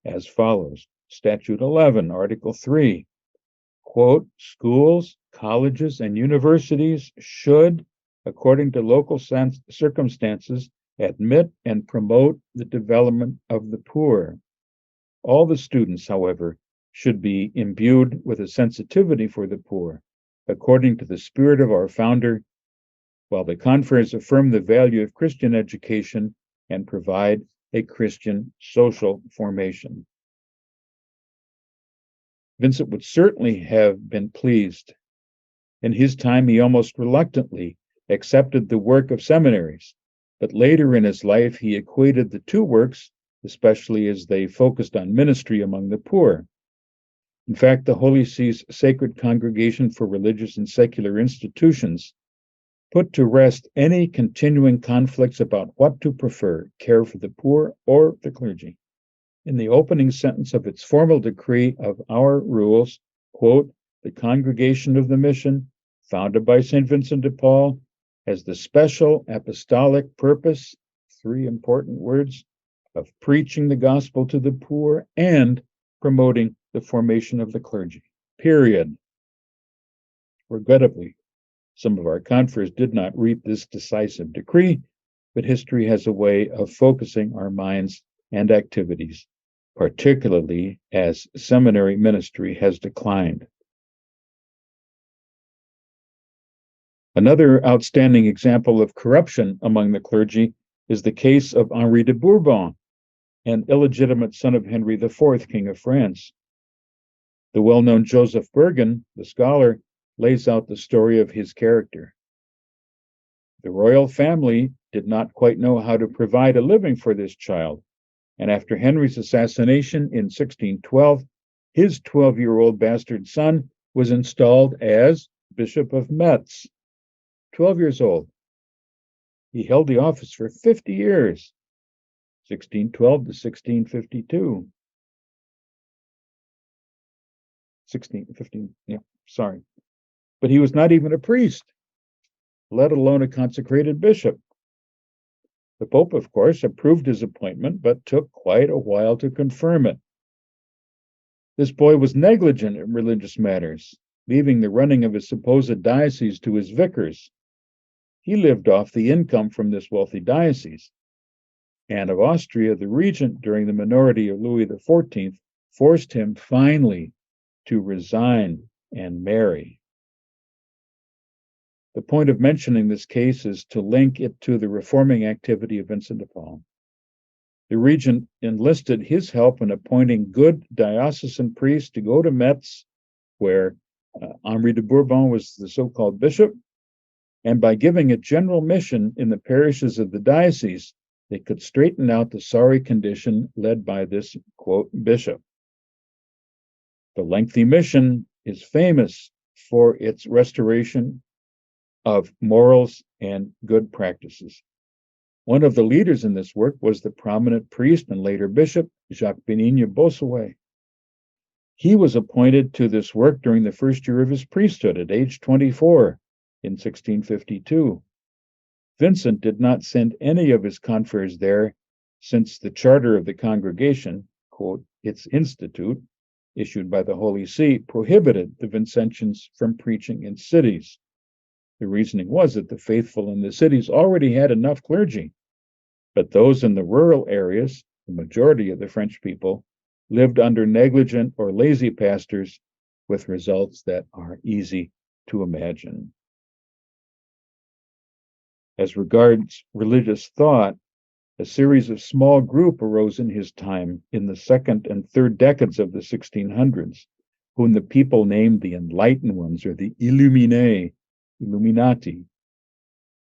as follows. Statute 11, Article 3, quote, schools, colleges, and universities should, according to local circumstances, admit and promote the development of the poor. All the students, however, should be imbued with a sensitivity for the poor, according to the spirit of our founder, while the confreres affirm the value of Christian education and provide a Christian social formation. Vincent would certainly have been pleased. In his time, he almost reluctantly accepted the work of seminaries, but later in his life, he equated the two works, especially as they focused on ministry among the poor. In fact, the Holy See's Sacred Congregation for Religious and Secular Institutions put to rest any continuing conflicts about what to prefer, care for the poor or the clergy. In the opening sentence of its formal decree of our rules, quote, the Congregation of the Mission, founded by St. Vincent de Paul, has the special apostolic purpose, three important words, of preaching the gospel to the poor and promoting the formation of the clergy, period. Regrettably, some of our confreres did not reap this decisive decree, but history has a way of focusing our minds and activities, particularly as seminary ministry has declined. Another outstanding example of corruption among the clergy is the case of Henri de Bourbon, an illegitimate son of Henry IV, King of France. The well-known Joseph Bergen, the scholar, lays out the story of his character. The royal family did not quite know how to provide a living for this child, and after Henry's assassination in 1612, his 12-year-old bastard son was installed as Bishop of Metz. 12 years old. He held the office for 50 years, 1612 to 1652. 1615, yeah, sorry. But he was not even a priest, let alone a consecrated bishop. The Pope, of course, approved his appointment, but took quite a while to confirm it. This boy was negligent in religious matters, leaving the running of his supposed diocese to his vicars. He lived off the income from this wealthy diocese. Anne of Austria, the regent during the minority of Louis XIV, forced him finally to resign and marry. The point of mentioning this case is to link it to the reforming activity of Vincent de Paul. The regent enlisted his help in appointing good diocesan priests to go to Metz, where Henri de Bourbon was the so-called bishop, and by giving a general mission in the parishes of the diocese, they could straighten out the sorry condition led by this, quote, bishop. The lengthy mission is famous for its restoration of morals and good practices. One of the leaders in this work was the prominent priest and later bishop, Jacques Bénigne Bossuet. He was appointed to this work during the first year of his priesthood at age 24 in 1652. Vincent did not send any of his confreres there, since the charter of the congregation, quote, its institute, issued by the Holy See, prohibited the Vincentians from preaching in cities. The reasoning was that the faithful in the cities already had enough clergy, but those in the rural areas, the majority of the French people, lived under negligent or lazy pastors, with results that are easy to imagine. As regards religious thought, a series of small groups arose in his time in the second and third decades of the 1600s, whom the people named the Enlightened Ones, or the Illuminati.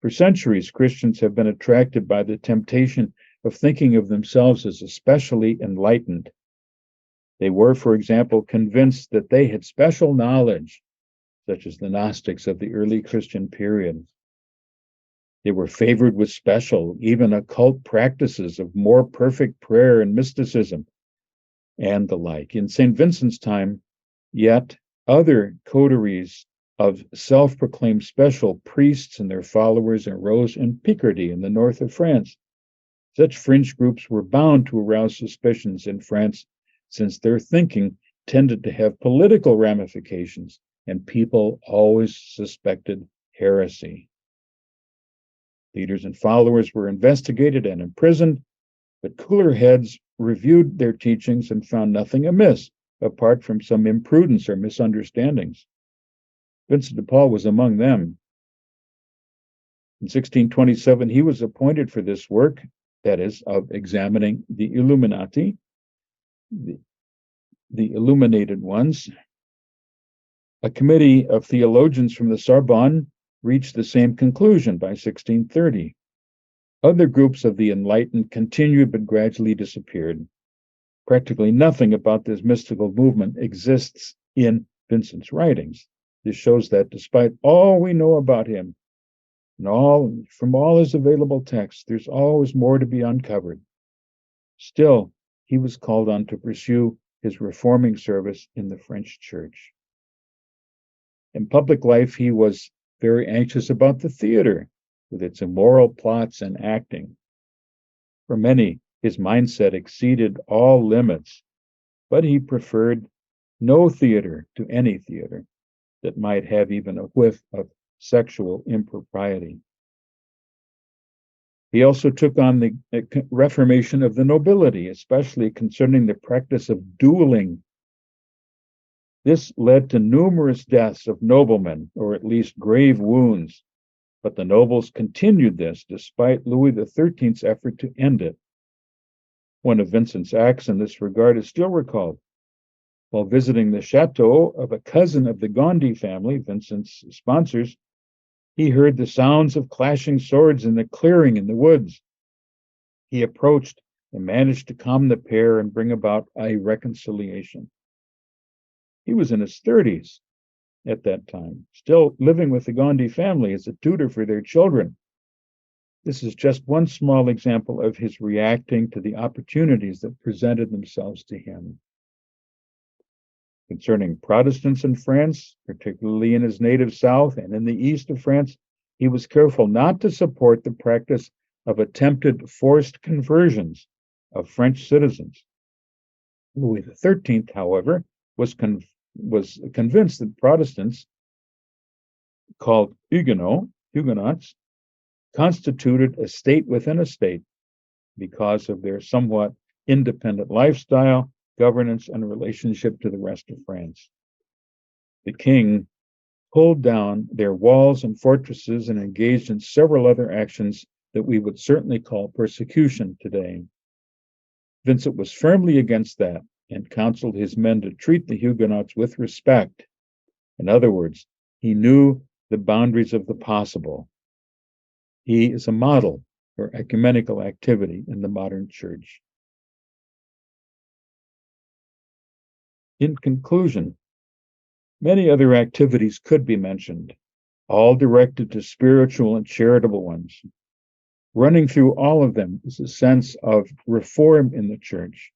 For centuries, Christians have been attracted by the temptation of thinking of themselves as especially enlightened. They were, for example, convinced that they had special knowledge, such as the Gnostics of the early Christian period. They were favored with special, even occult practices of more perfect prayer and mysticism, and the like. In St. Vincent's time, yet other coteries of self-proclaimed special priests and their followers arose in Picardy in the north of France. Such fringe groups were bound to arouse suspicions in France, since their thinking tended to have political ramifications, and people always suspected heresy. Leaders and followers were investigated and imprisoned, but cooler heads reviewed their teachings and found nothing amiss, apart from some imprudence or misunderstandings. Vincent de Paul was among them. In 1627, he was appointed for this work, that is, of examining the Illuminati, the illuminated ones. A committee of theologians from the Sorbonne reached the same conclusion by 1630. Other groups of the enlightened continued but gradually disappeared. Practically nothing about this mystical movement exists in Vincent's writings. This shows that despite all we know about him, and from all his available texts, there's always more to be uncovered. Still, he was called on to pursue his reforming service in the French church. In public life, he was very anxious about the theater, with its immoral plots and acting. For many, his mindset exceeded all limits, but he preferred no theater to any theater that might have even a whiff of sexual impropriety. He also took on the reformation of the nobility, especially concerning the practice of dueling. This led to numerous deaths of noblemen, or at least grave wounds, but the nobles continued this despite Louis XIII's effort to end it. One of Vincent's acts in this regard is still recalled. While visiting the chateau of a cousin of the Gondi family, Vincent's sponsors, he heard the sounds of clashing swords in the clearing in the woods. He approached and managed to calm the pair and bring about a reconciliation. He was in his 30s at that time, still living with the Gondi family as a tutor for their children. This is just one small example of his reacting to the opportunities that presented themselves to him. Concerning Protestants in France, particularly in his native south and in the east of France, he was careful not to support the practice of attempted forced conversions of French citizens. Louis XIII, however, was convinced that Protestants, called Huguenots, constituted a state within a state because of their somewhat independent lifestyle, governance, and relationship to the rest of France. The king pulled down their walls and fortresses and engaged in several other actions that we would certainly call persecution today. Vincent was firmly against that and counseled his men to treat the Huguenots with respect In other words, he knew the boundaries of the possible. He is a model for ecumenical activity in the modern church. In conclusion, many other activities could be mentioned, all directed to spiritual and charitable ones. Running through all of them is a sense of reform in the church.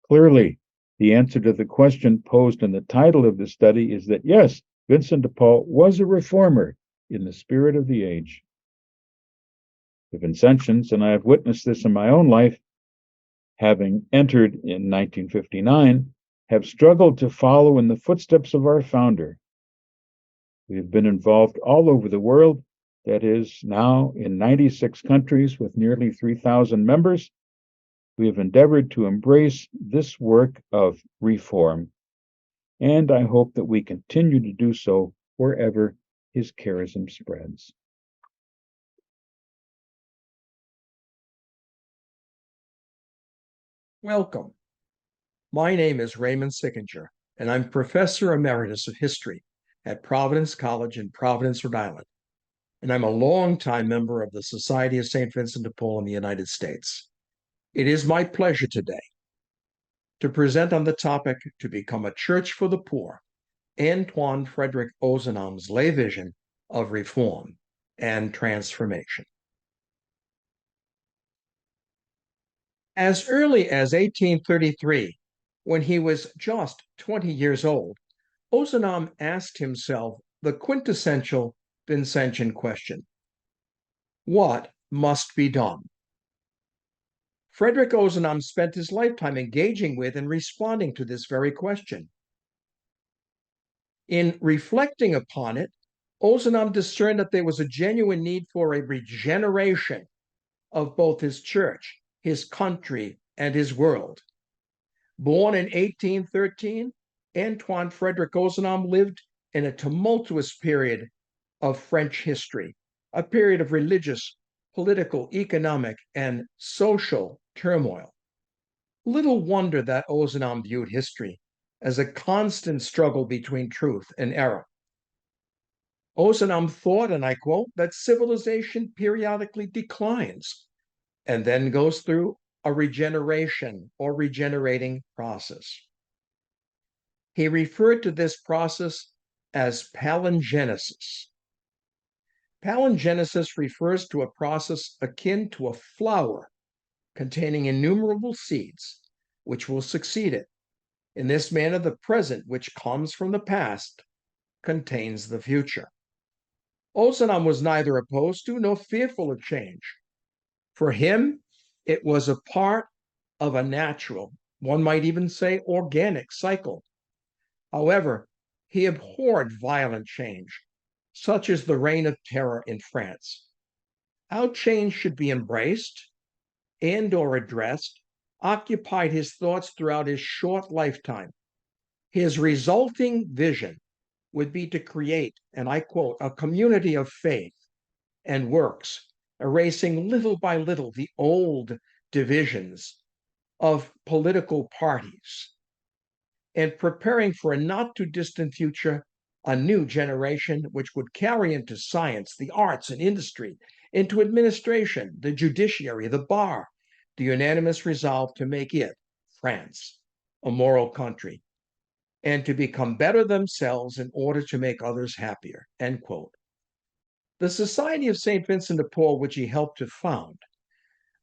Clearly, the answer to the question posed in the title of the study is that yes, Vincent de Paul was a reformer in the spirit of the age. The Vincentians, and I have witnessed this in my own life, having entered in 1959, have struggled to follow in the footsteps of our founder. We have been involved all over the world, that is, now in 96 countries with nearly 3,000 members. We have endeavored to embrace this work of reform, and I hope that we continue to do so wherever his charism spreads. Welcome. My name is Raymond Sickinger, and I'm Professor Emeritus of History at Providence College in Providence, Rhode Island. And I'm a longtime member of the Society of St. Vincent de Paul in the United States. It is my pleasure today to present on the topic To Become a Church for the Poor, Antoine Frédéric Ozanam's lay vision of reform and transformation. As early as 1833, when he was just 20 years old, Ozanam asked himself the quintessential Vincentian question: what must be done? Frédéric Ozanam spent his lifetime engaging with and responding to this very question. In reflecting upon it, Ozanam discerned that there was a genuine need for a regeneration of both his church, his country, and his world. Born in 1813, Antoine Frédéric Ozanam lived in a tumultuous period of French history, a period of religious, political, economic, and social turmoil. Little wonder that Ozanam viewed history as a constant struggle between truth and error. Ozanam thought, and I quote, that civilization periodically declines and then goes through a regeneration or regenerating process. He referred to this process as palingenesis. Palingenesis refers to a process akin to a flower containing innumerable seeds, which will succeed it. In this manner, the present, which comes from the past, contains the future. Ozanam was neither opposed to nor fearful of change. For him, it was a part of a natural, one might even say organic cycle. However, he abhorred violent change, such as the Reign of Terror in France. How change should be embraced and or addressed occupied his thoughts throughout his short lifetime. His resulting vision would be to create, and I quote, a community of faith and works, erasing little by little the old divisions of political parties and preparing for a not too distant future a new generation which would carry into science, the arts and industry, into administration, the judiciary, the bar, the unanimous resolve to make it, France, a moral country, and to become better themselves in order to make others happier, end quote. The Society of St. Vincent de Paul, which he helped to found,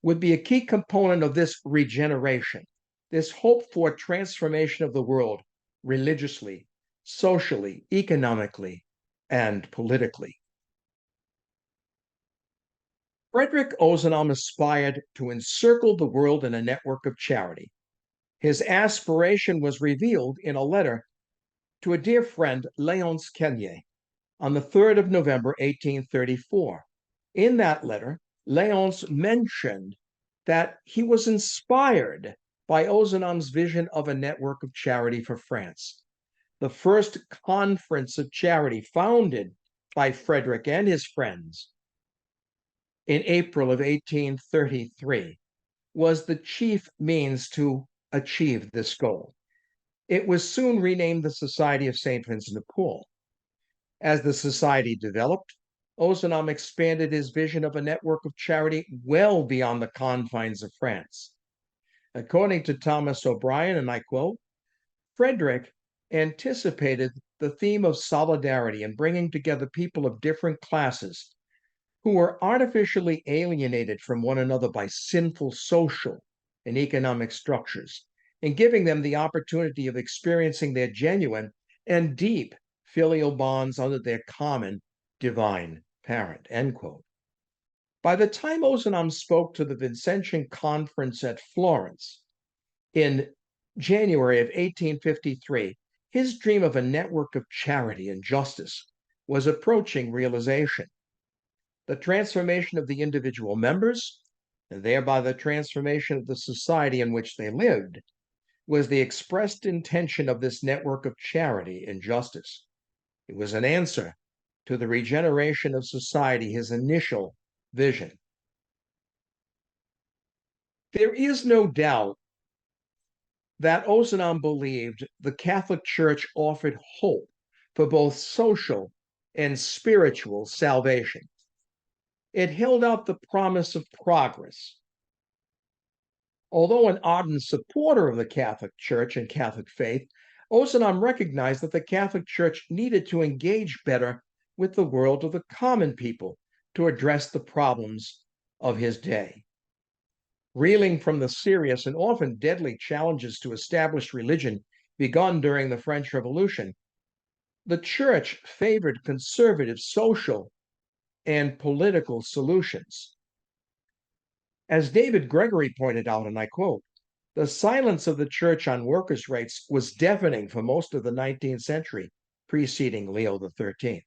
would be a key component of this regeneration, this hope for transformation of the world religiously, socially, economically, and politically. Frédéric Ozanam aspired to encircle the world in a network of charity. His aspiration was revealed in a letter to a dear friend, Léonce Kellier, on the 3rd of November, 1834. In that letter, Léonce mentioned that he was inspired by Ozanam's vision of a network of charity for France. The first conference of charity founded by Frédéric and his friends in April of 1833 was the chief means to achieve this goal. It was soon renamed the Society of St. Vincent de Paul, As the society developed, Ozanam expanded his vision of a network of charity well beyond the confines of France. According to Thomas O'Brien, and I quote, Frédéric anticipated the theme of solidarity and bringing together people of different classes who were artificially alienated from one another by sinful social and economic structures, and giving them the opportunity of experiencing their genuine and deep filial bonds under their common divine parent, end quote. By the time Ozanam spoke to the Vincentian conference at Florence in January of 1853, his dream of a network of charity and justice was approaching realization. The transformation of the individual members, and thereby the transformation of the society in which they lived, was the expressed intention of this network of charity and justice. It was an answer to the regeneration of society, his initial vision. There is no doubt that Ozanam believed the Catholic Church offered hope for both social and spiritual salvation. It held out the promise of progress. Although an ardent supporter of the Catholic Church and Catholic faith, Ozanam recognized that the Catholic Church needed to engage better with the world of the common people to address the problems of his day. Reeling from the serious and often deadly challenges to established religion begun during the French Revolution, the Church favored conservative social and political solutions. As David Gregory pointed out, and I quote, the silence of the Church on workers' rights was deafening for most of the 19th century preceding Leo XIII.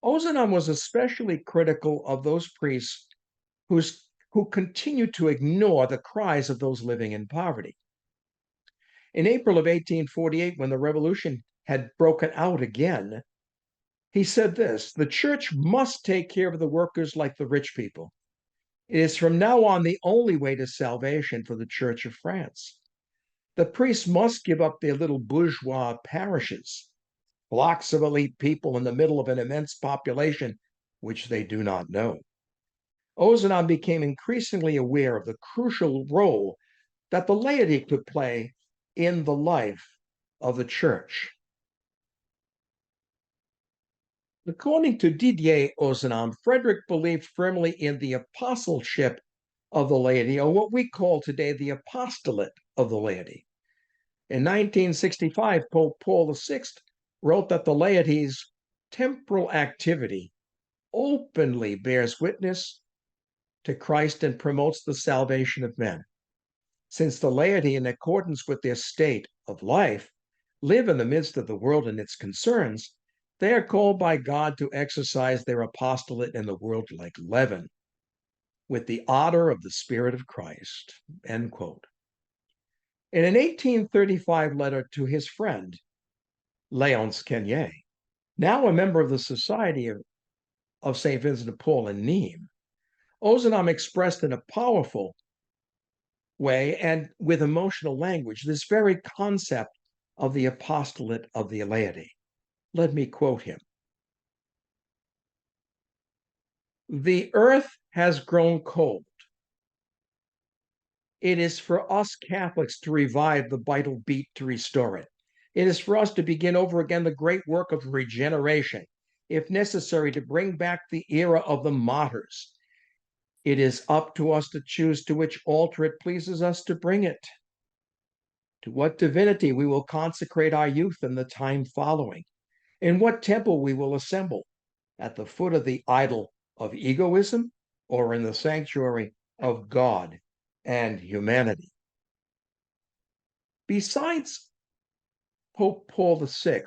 Ozanam was especially critical of those priests who continued to ignore the cries of those living in poverty. In April of 1848, when the revolution had broken out again, he said this, the Church must take care of the workers like the rich people. It is from now on the only way to salvation for the Church of France. The priests must give up their little bourgeois parishes, flocks of elite people in the middle of an immense population which they do not know. Ozanam became increasingly aware of the crucial role that the laity could play in the life of the Church. According to Didier Ozanam, Frédéric believed firmly in the apostleship of the laity, or what we call today the apostolate of the laity. In 1965, Pope Paul VI wrote that the laity's temporal activity openly bears witness to Christ and promotes the salvation of men. Since the laity, in accordance with their state of life, live in the midst of the world and its concerns, they are called by God to exercise their apostolate in the world like leaven, with the ardor of the Spirit of Christ, end quote. In an 1835 letter to his friend, Léonce Queignet, now a member of the Society of St. Vincent de Paul in Nîmes, Ozanam expressed in a powerful way and with emotional language this very concept of the apostolate of the laity. Let me quote him. The earth has grown cold. It is for us Catholics to revive the vital beat to restore it. It is for us to begin over again the great work of regeneration, if necessary, to bring back the era of the martyrs. It is up to us to choose to which altar it pleases us to bring it, to what divinity we will consecrate our youth in the time following, in what temple we will assemble, at the foot of the idol of egoism or in the sanctuary of God and humanity. Besides Pope Paul VI,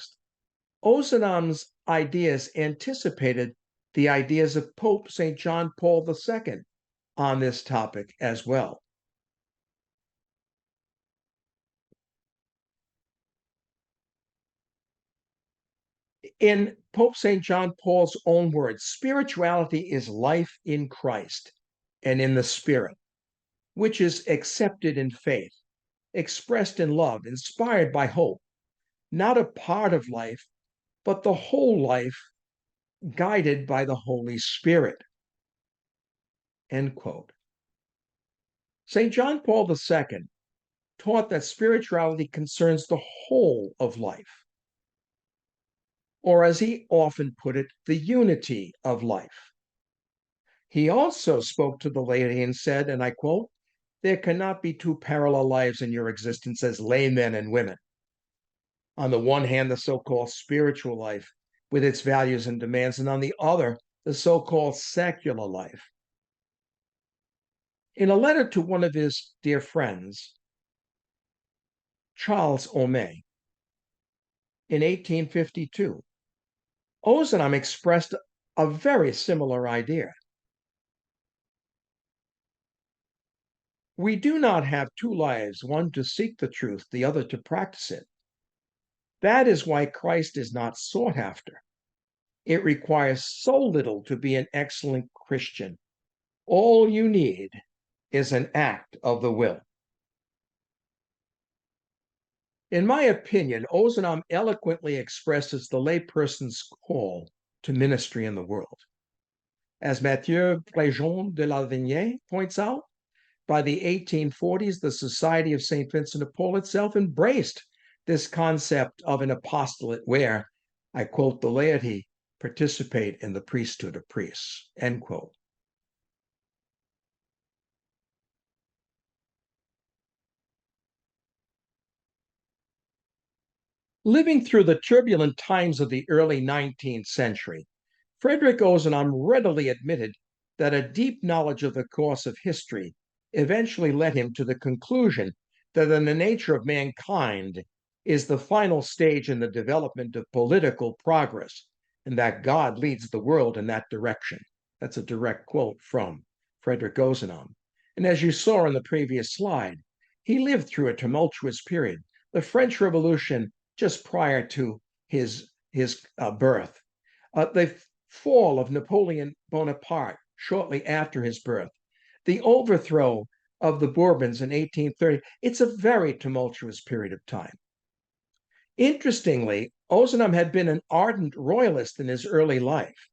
Ozanam's ideas anticipated the ideas of Pope St. John Paul II on this topic as well. In Pope St. John Paul's own words, spirituality is life in Christ and in the Spirit, which is accepted in faith, expressed in love, inspired by hope, not a part of life, but the whole life guided by the Holy Spirit. End quote. St. John Paul II taught that spirituality concerns the whole of life, or as he often put it, the unity of life. He also spoke to the laity and said, and I quote, "There cannot be two parallel lives in your existence as laymen and women. On the one hand, the so-called spiritual life with its values and demands, and on the other, the so-called secular life." In a letter to one of his dear friends, Charles Homais, in 1852, Ozanam expressed a very similar idea. "We do not have two lives, one to seek the truth, the other to practice it. That is why Christ is not sought after. It requires so little to be an excellent Christian. All you need is an act of the will." In my opinion, Ozanam eloquently expresses the layperson's call to ministry in the world. As Mathieu Préjean de la Vigne points out, by the 1840s, the Society of St. Vincent de Paul itself embraced this concept of an apostolate where, I quote, "the laity participate in the priesthood of priests," end quote. Living through the turbulent times of the early 19th century, Frédéric Ozanam readily admitted that a deep knowledge of the course of history eventually led him to the conclusion that in the nature of mankind is the final stage in the development of political progress, and that God leads the world in that direction. That's a direct quote from Frédéric Ozanam. And as you saw in the previous slide, he lived through a tumultuous period, the French Revolution just prior to his birth, the fall of Napoleon Bonaparte shortly after his birth, the overthrow of the Bourbons in 1830. It's a very tumultuous period of time. Interestingly, Ozanam had been an ardent royalist in his early life.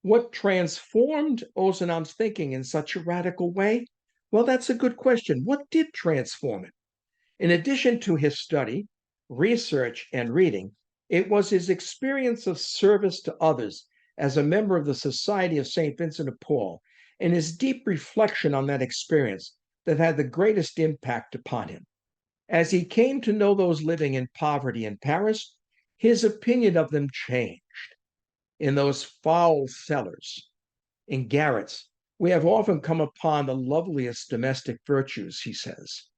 What transformed Ozanam's thinking in such a radical way? Well, that's a good question. What did transform it? In addition to his study, research, and reading, it was his experience of service to others as a member of the Society of St. Vincent de Paul and his deep reflection on that experience that had the greatest impact upon him. As he came to know those living in poverty in Paris, his opinion of them changed. In those foul cellars, in garrets, we have often come upon the loveliest domestic virtues, he says,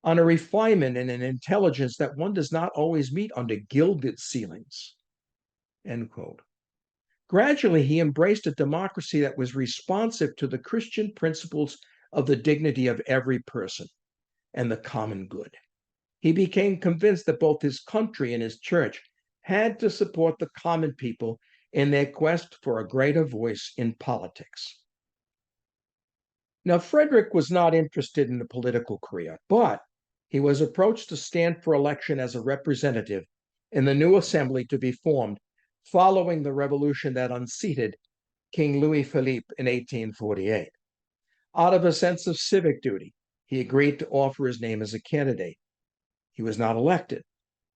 on a refinement and an intelligence that one does not always meet under gilded ceilings, end quote. Gradually, he embraced a democracy that was responsive to the Christian principles of the dignity of every person and the common good. He became convinced that both his country and his church had to support the common people in their quest for a greater voice in politics. Now, Frédéric was not interested in a political career, but he was approached to stand for election as a representative in the new assembly to be formed following the revolution that unseated King Louis Philippe in 1848. Out of a sense of civic duty, he agreed to offer his name as a candidate. He was not elected,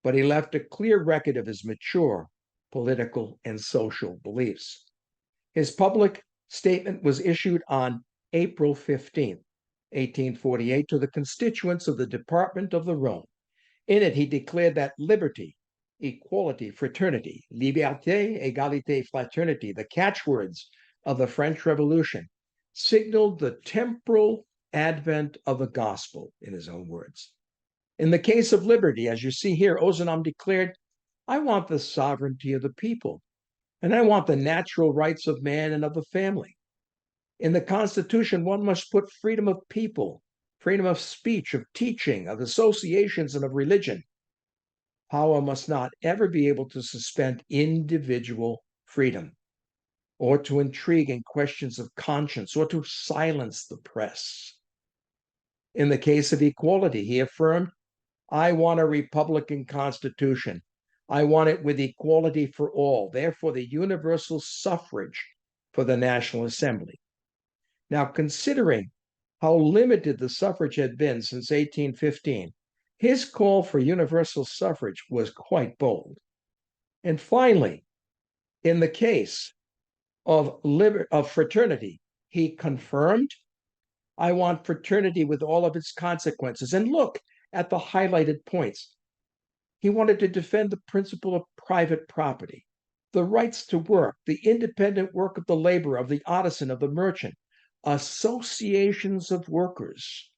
but he left a clear record of his mature political and social beliefs. His public statement was issued on April 15, 1848, to the constituents of the Department of the Rhone. In it, he declared that liberty, equality, fraternity, liberté, égalité, fraternity, the catchwords of the French Revolution, signaled the temporal advent of the gospel, in his own words. In the case of liberty, as you see here, Ozanam declared, "I want the sovereignty of the people, and I want the natural rights of man and of the family. In the Constitution, one must put freedom of people, freedom of speech, of teaching, of associations, and of religion. Power must not ever be able to suspend individual freedom, or to intrigue in questions of conscience, or to silence the press." In the case of equality, he affirmed, "I want a republican constitution, I want it with equality for all, therefore the universal suffrage for the National Assembly. Now, considering how limited the suffrage had been since 1815, his call for universal suffrage was quite bold. And finally, in the case of fraternity, he confirmed, I want fraternity with all of its consequences. And look at the highlighted points. He wanted to defend the principle of private property, the rights to work, the independent work of the laborer, of the artisan, of the merchant, associations of workers,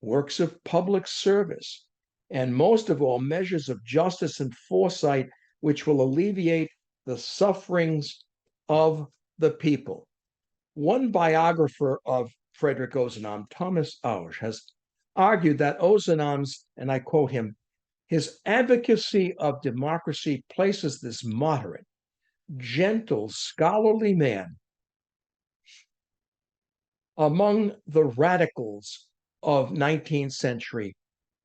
works of public service, and most of all, measures of justice and foresight which will alleviate the sufferings of the people. One biographer of Frédéric Ozanam, Thomas Auge, has argued that Ozanam's, and I quote him, his advocacy of democracy places this moderate, gentle, scholarly man among the radicals of 19th century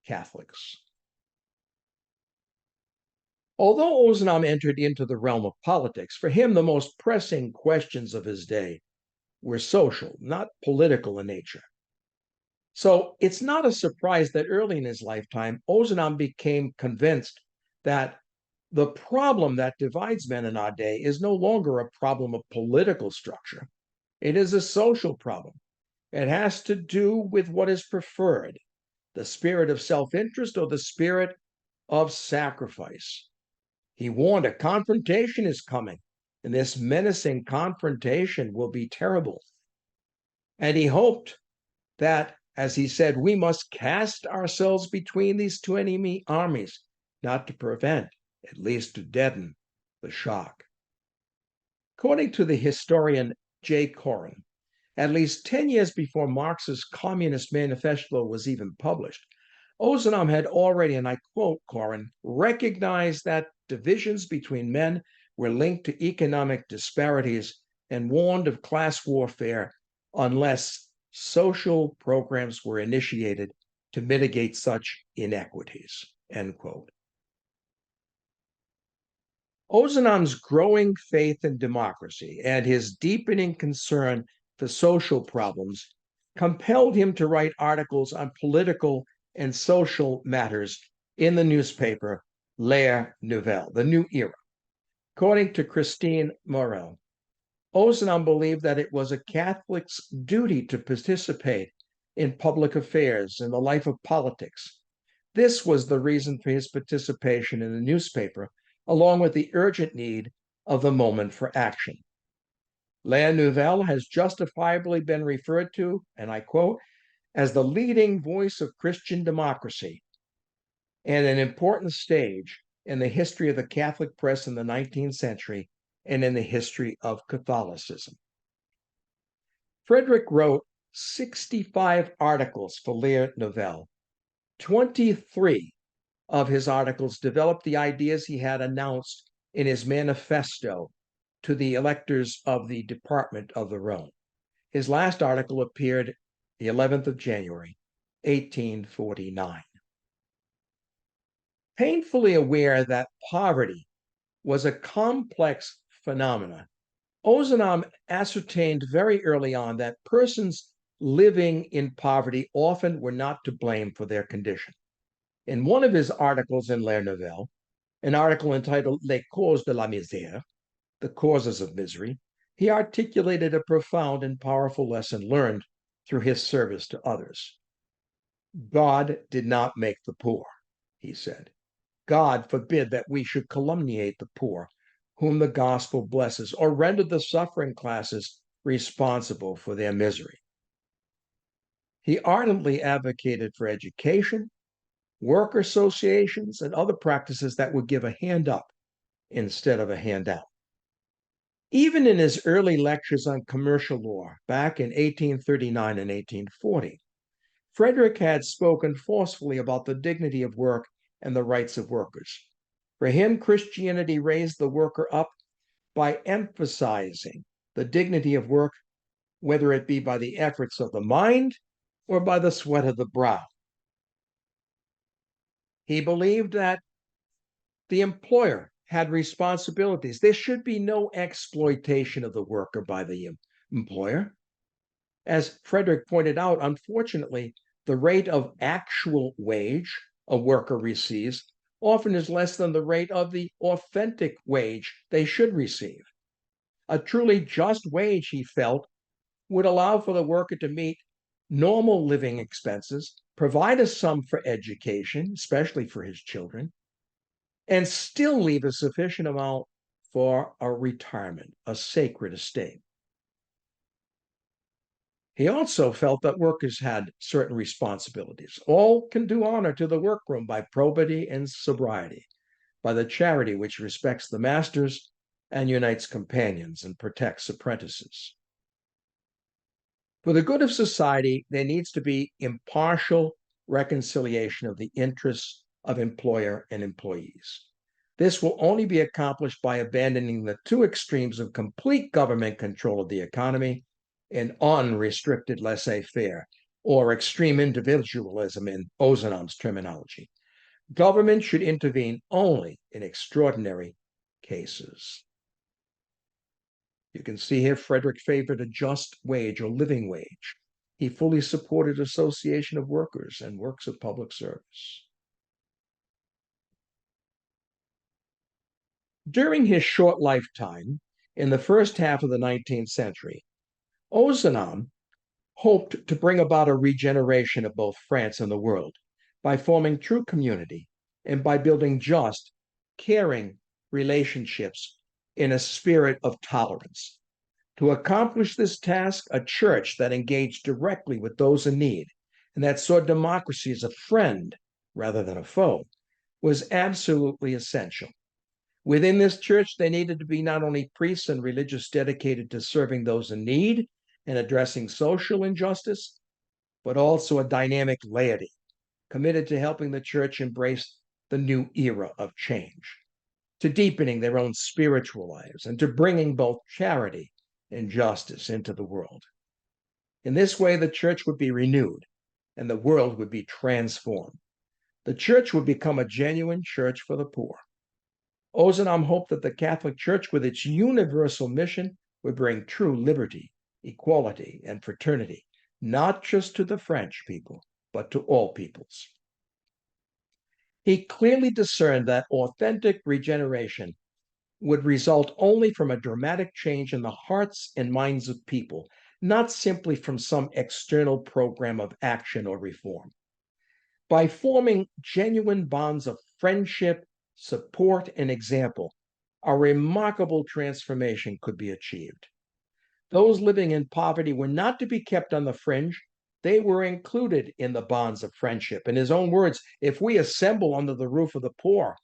Catholics. Although Ozanam entered into the realm of politics, for him the most pressing questions of his day were social, not political in nature. So it's not a surprise that early in his lifetime, Ozanam became convinced that the problem that divides men in our day is no longer a problem of political structure. It is a social problem. It has to do with what is preferred, the spirit of self-interest or the spirit of sacrifice. He warned a confrontation is coming, and this menacing confrontation will be terrible. And he hoped that, as he said, we must cast ourselves between these two enemy armies, not to prevent, at least to deaden, the shock. According to the historian J. Corrin, at least 10 years before Marx's Communist Manifesto was even published, Ozanam had already, and I quote Corrin, recognized that divisions between men were linked to economic disparities and warned of class warfare unless social programs were initiated to mitigate such inequities, end quote. Ozanam's growing faith in democracy and his deepening concern for social problems compelled him to write articles on political and social matters in the newspaper L'Ère Nouvelle, the New Era. According to Christine Morel, Ozanam believed that it was a Catholic's duty to participate in public affairs and the life of politics. This was the reason for his participation in the newspaper, along with the urgent need of the moment for action. L'Ère Nouvelle has justifiably been referred to, and I quote, as the leading voice of Christian democracy and an important stage in the history of the Catholic press in the 19th century and in the history of Catholicism. Frédéric wrote 65 articles for L'Ère Nouvelle. 23 of his articles developed the ideas he had announced in his manifesto to the electors of the Department of the Rhone. His last article appeared the 11th of January, 1849. Painfully aware that poverty was a complex phenomenon, Ozanam ascertained very early on that persons living in poverty often were not to blame for their condition. In one of his articles in L'Ère Nouvelle, an article entitled Les causes de la misère, the causes of misery, he articulated a profound and powerful lesson learned through his service to others. God did not make the poor, he said. God forbid that we should calumniate the poor, whom the gospel blesses, or render the suffering classes responsible for their misery. He ardently advocated for education, work associations, and other practices that would give a hand up instead of a handout. Even in his early lectures on commercial law, back in 1839 and 1840, Frédéric had spoken forcefully about the dignity of work and the rights of workers. For him, Christianity raised the worker up by emphasizing the dignity of work, whether it be by the efforts of the mind or by the sweat of the brow. He believed that The employer had responsibilities. There should be no exploitation of the worker by the employer. As Frédéric pointed out, unfortunately, the rate of actual wage a worker receives often is less than the rate of the authentic wage they should receive. A truly just wage, he felt, would allow for the worker to meet normal living expenses, provide a sum for education, especially for his children, and still leave a sufficient amount for a retirement, a sacred estate. He also felt that workers had certain responsibilities. All can do honor to the workroom by probity and sobriety, by the charity which respects the masters and unites companions and protects apprentices. For the good of society, there needs to be impartial reconciliation of the interests of employer and employees. This will only be accomplished by abandoning the two extremes of complete government control of the economy and unrestricted laissez-faire, or extreme individualism in Ozanam's terminology. Government should intervene only in extraordinary cases. You can see here Frédéric favored a just wage or living wage. He fully supported association of workers and works of public service. During his short lifetime, in the first half of the 19th century, Ozanam hoped to bring about a regeneration of both France and the world by forming true community and by building just, caring relationships in a spirit of tolerance. To accomplish this task, a church that engaged directly with those in need and that saw democracy as a friend rather than a foe was absolutely essential. Within this church, there needed to be not only priests and religious dedicated to serving those in need and addressing social injustice, but also a dynamic laity committed to helping the church embrace the new era of change, to deepening their own spiritual lives, and to bringing both charity and justice into the world. In this way, the church would be renewed and the world would be transformed. The church would become a genuine church for the poor. Ozanam hoped that the Catholic Church, with its universal mission, would bring true liberty, equality, and fraternity, not just to the French people, but to all peoples. He clearly discerned that authentic regeneration would result only from a dramatic change in the hearts and minds of people, not simply from some external program of action or reform. By forming genuine bonds of friendship, support, and example, a remarkable transformation could be achieved. Those living in poverty were not to be kept on the fringe. They were included in the bonds of friendship. In his own words, if we assemble under the roof of the poor,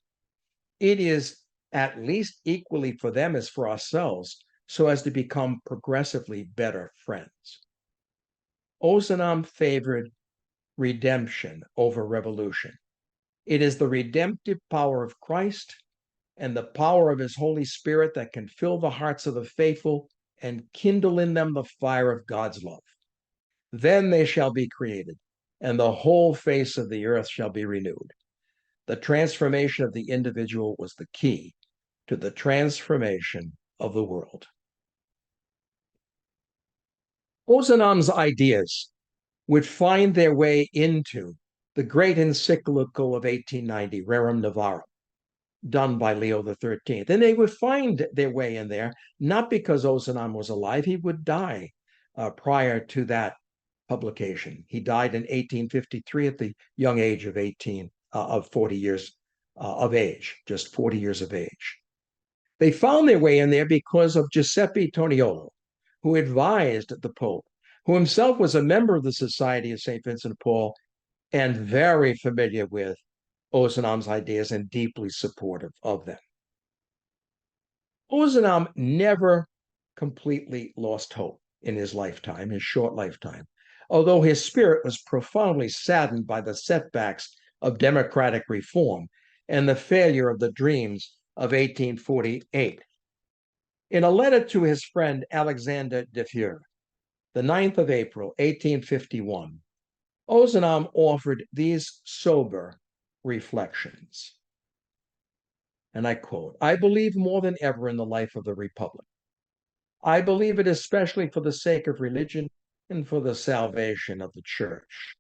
it is at least equally for them as for ourselves, so as to become progressively better friends. Ozanam favored redemption over revolution. It is the redemptive power of Christ and the power of his Holy Spirit that can fill the hearts of the faithful and kindle in them the fire of God's love. Then they shall be created, and the whole face of the earth shall be renewed. The transformation of the individual was the key to the transformation of the world. Ozanam's ideas would find their way into the great encyclical of 1890, Rerum Novarum, done by Leo XIII. And they would find their way in there, not because Ozanam was alive. He would die prior to that publication. He died in 1853 at the young age of 40 years of age, just 40 years of age. They found their way in there because of Giuseppe Toniolo, who advised the Pope, who himself was a member of the Society of St. Vincent de Paul and very familiar with Ozanam's ideas and deeply supportive of them. Ozanam never completely lost hope in his lifetime, his short lifetime, although his spirit was profoundly saddened by the setbacks of democratic reform and the failure of the dreams of 1848. In a letter to his friend Alexander de Fier, the 9th of April, 1851, Ozanam offered these sober reflections. and I quote, "I believe more than ever in the life of the Republic. I believe it especially for the sake of religion and for the salvation of the Church."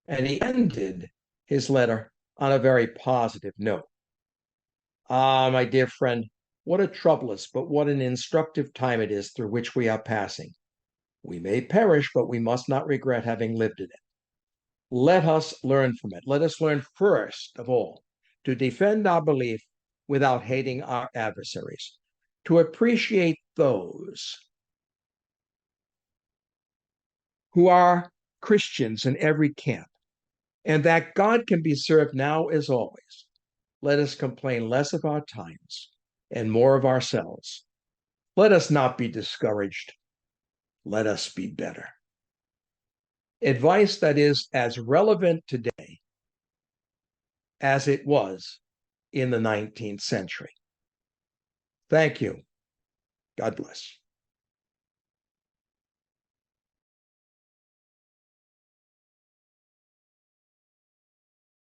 And he ended his letter on a very positive note. Ah, my dear friend, what a troublous, but what an instructive time it is through which we are passing. We may perish, but we must not regret having lived in it. Let us learn from it. Let us learn first of all to defend our belief without hating our adversaries, to appreciate those who are Christians in every camp, and that God can be served now as always. Let us complain less of our times and more of ourselves. Let us not be discouraged. Let us be better. Advice that is as relevant today as it was in the 19th century. Thank you. God bless.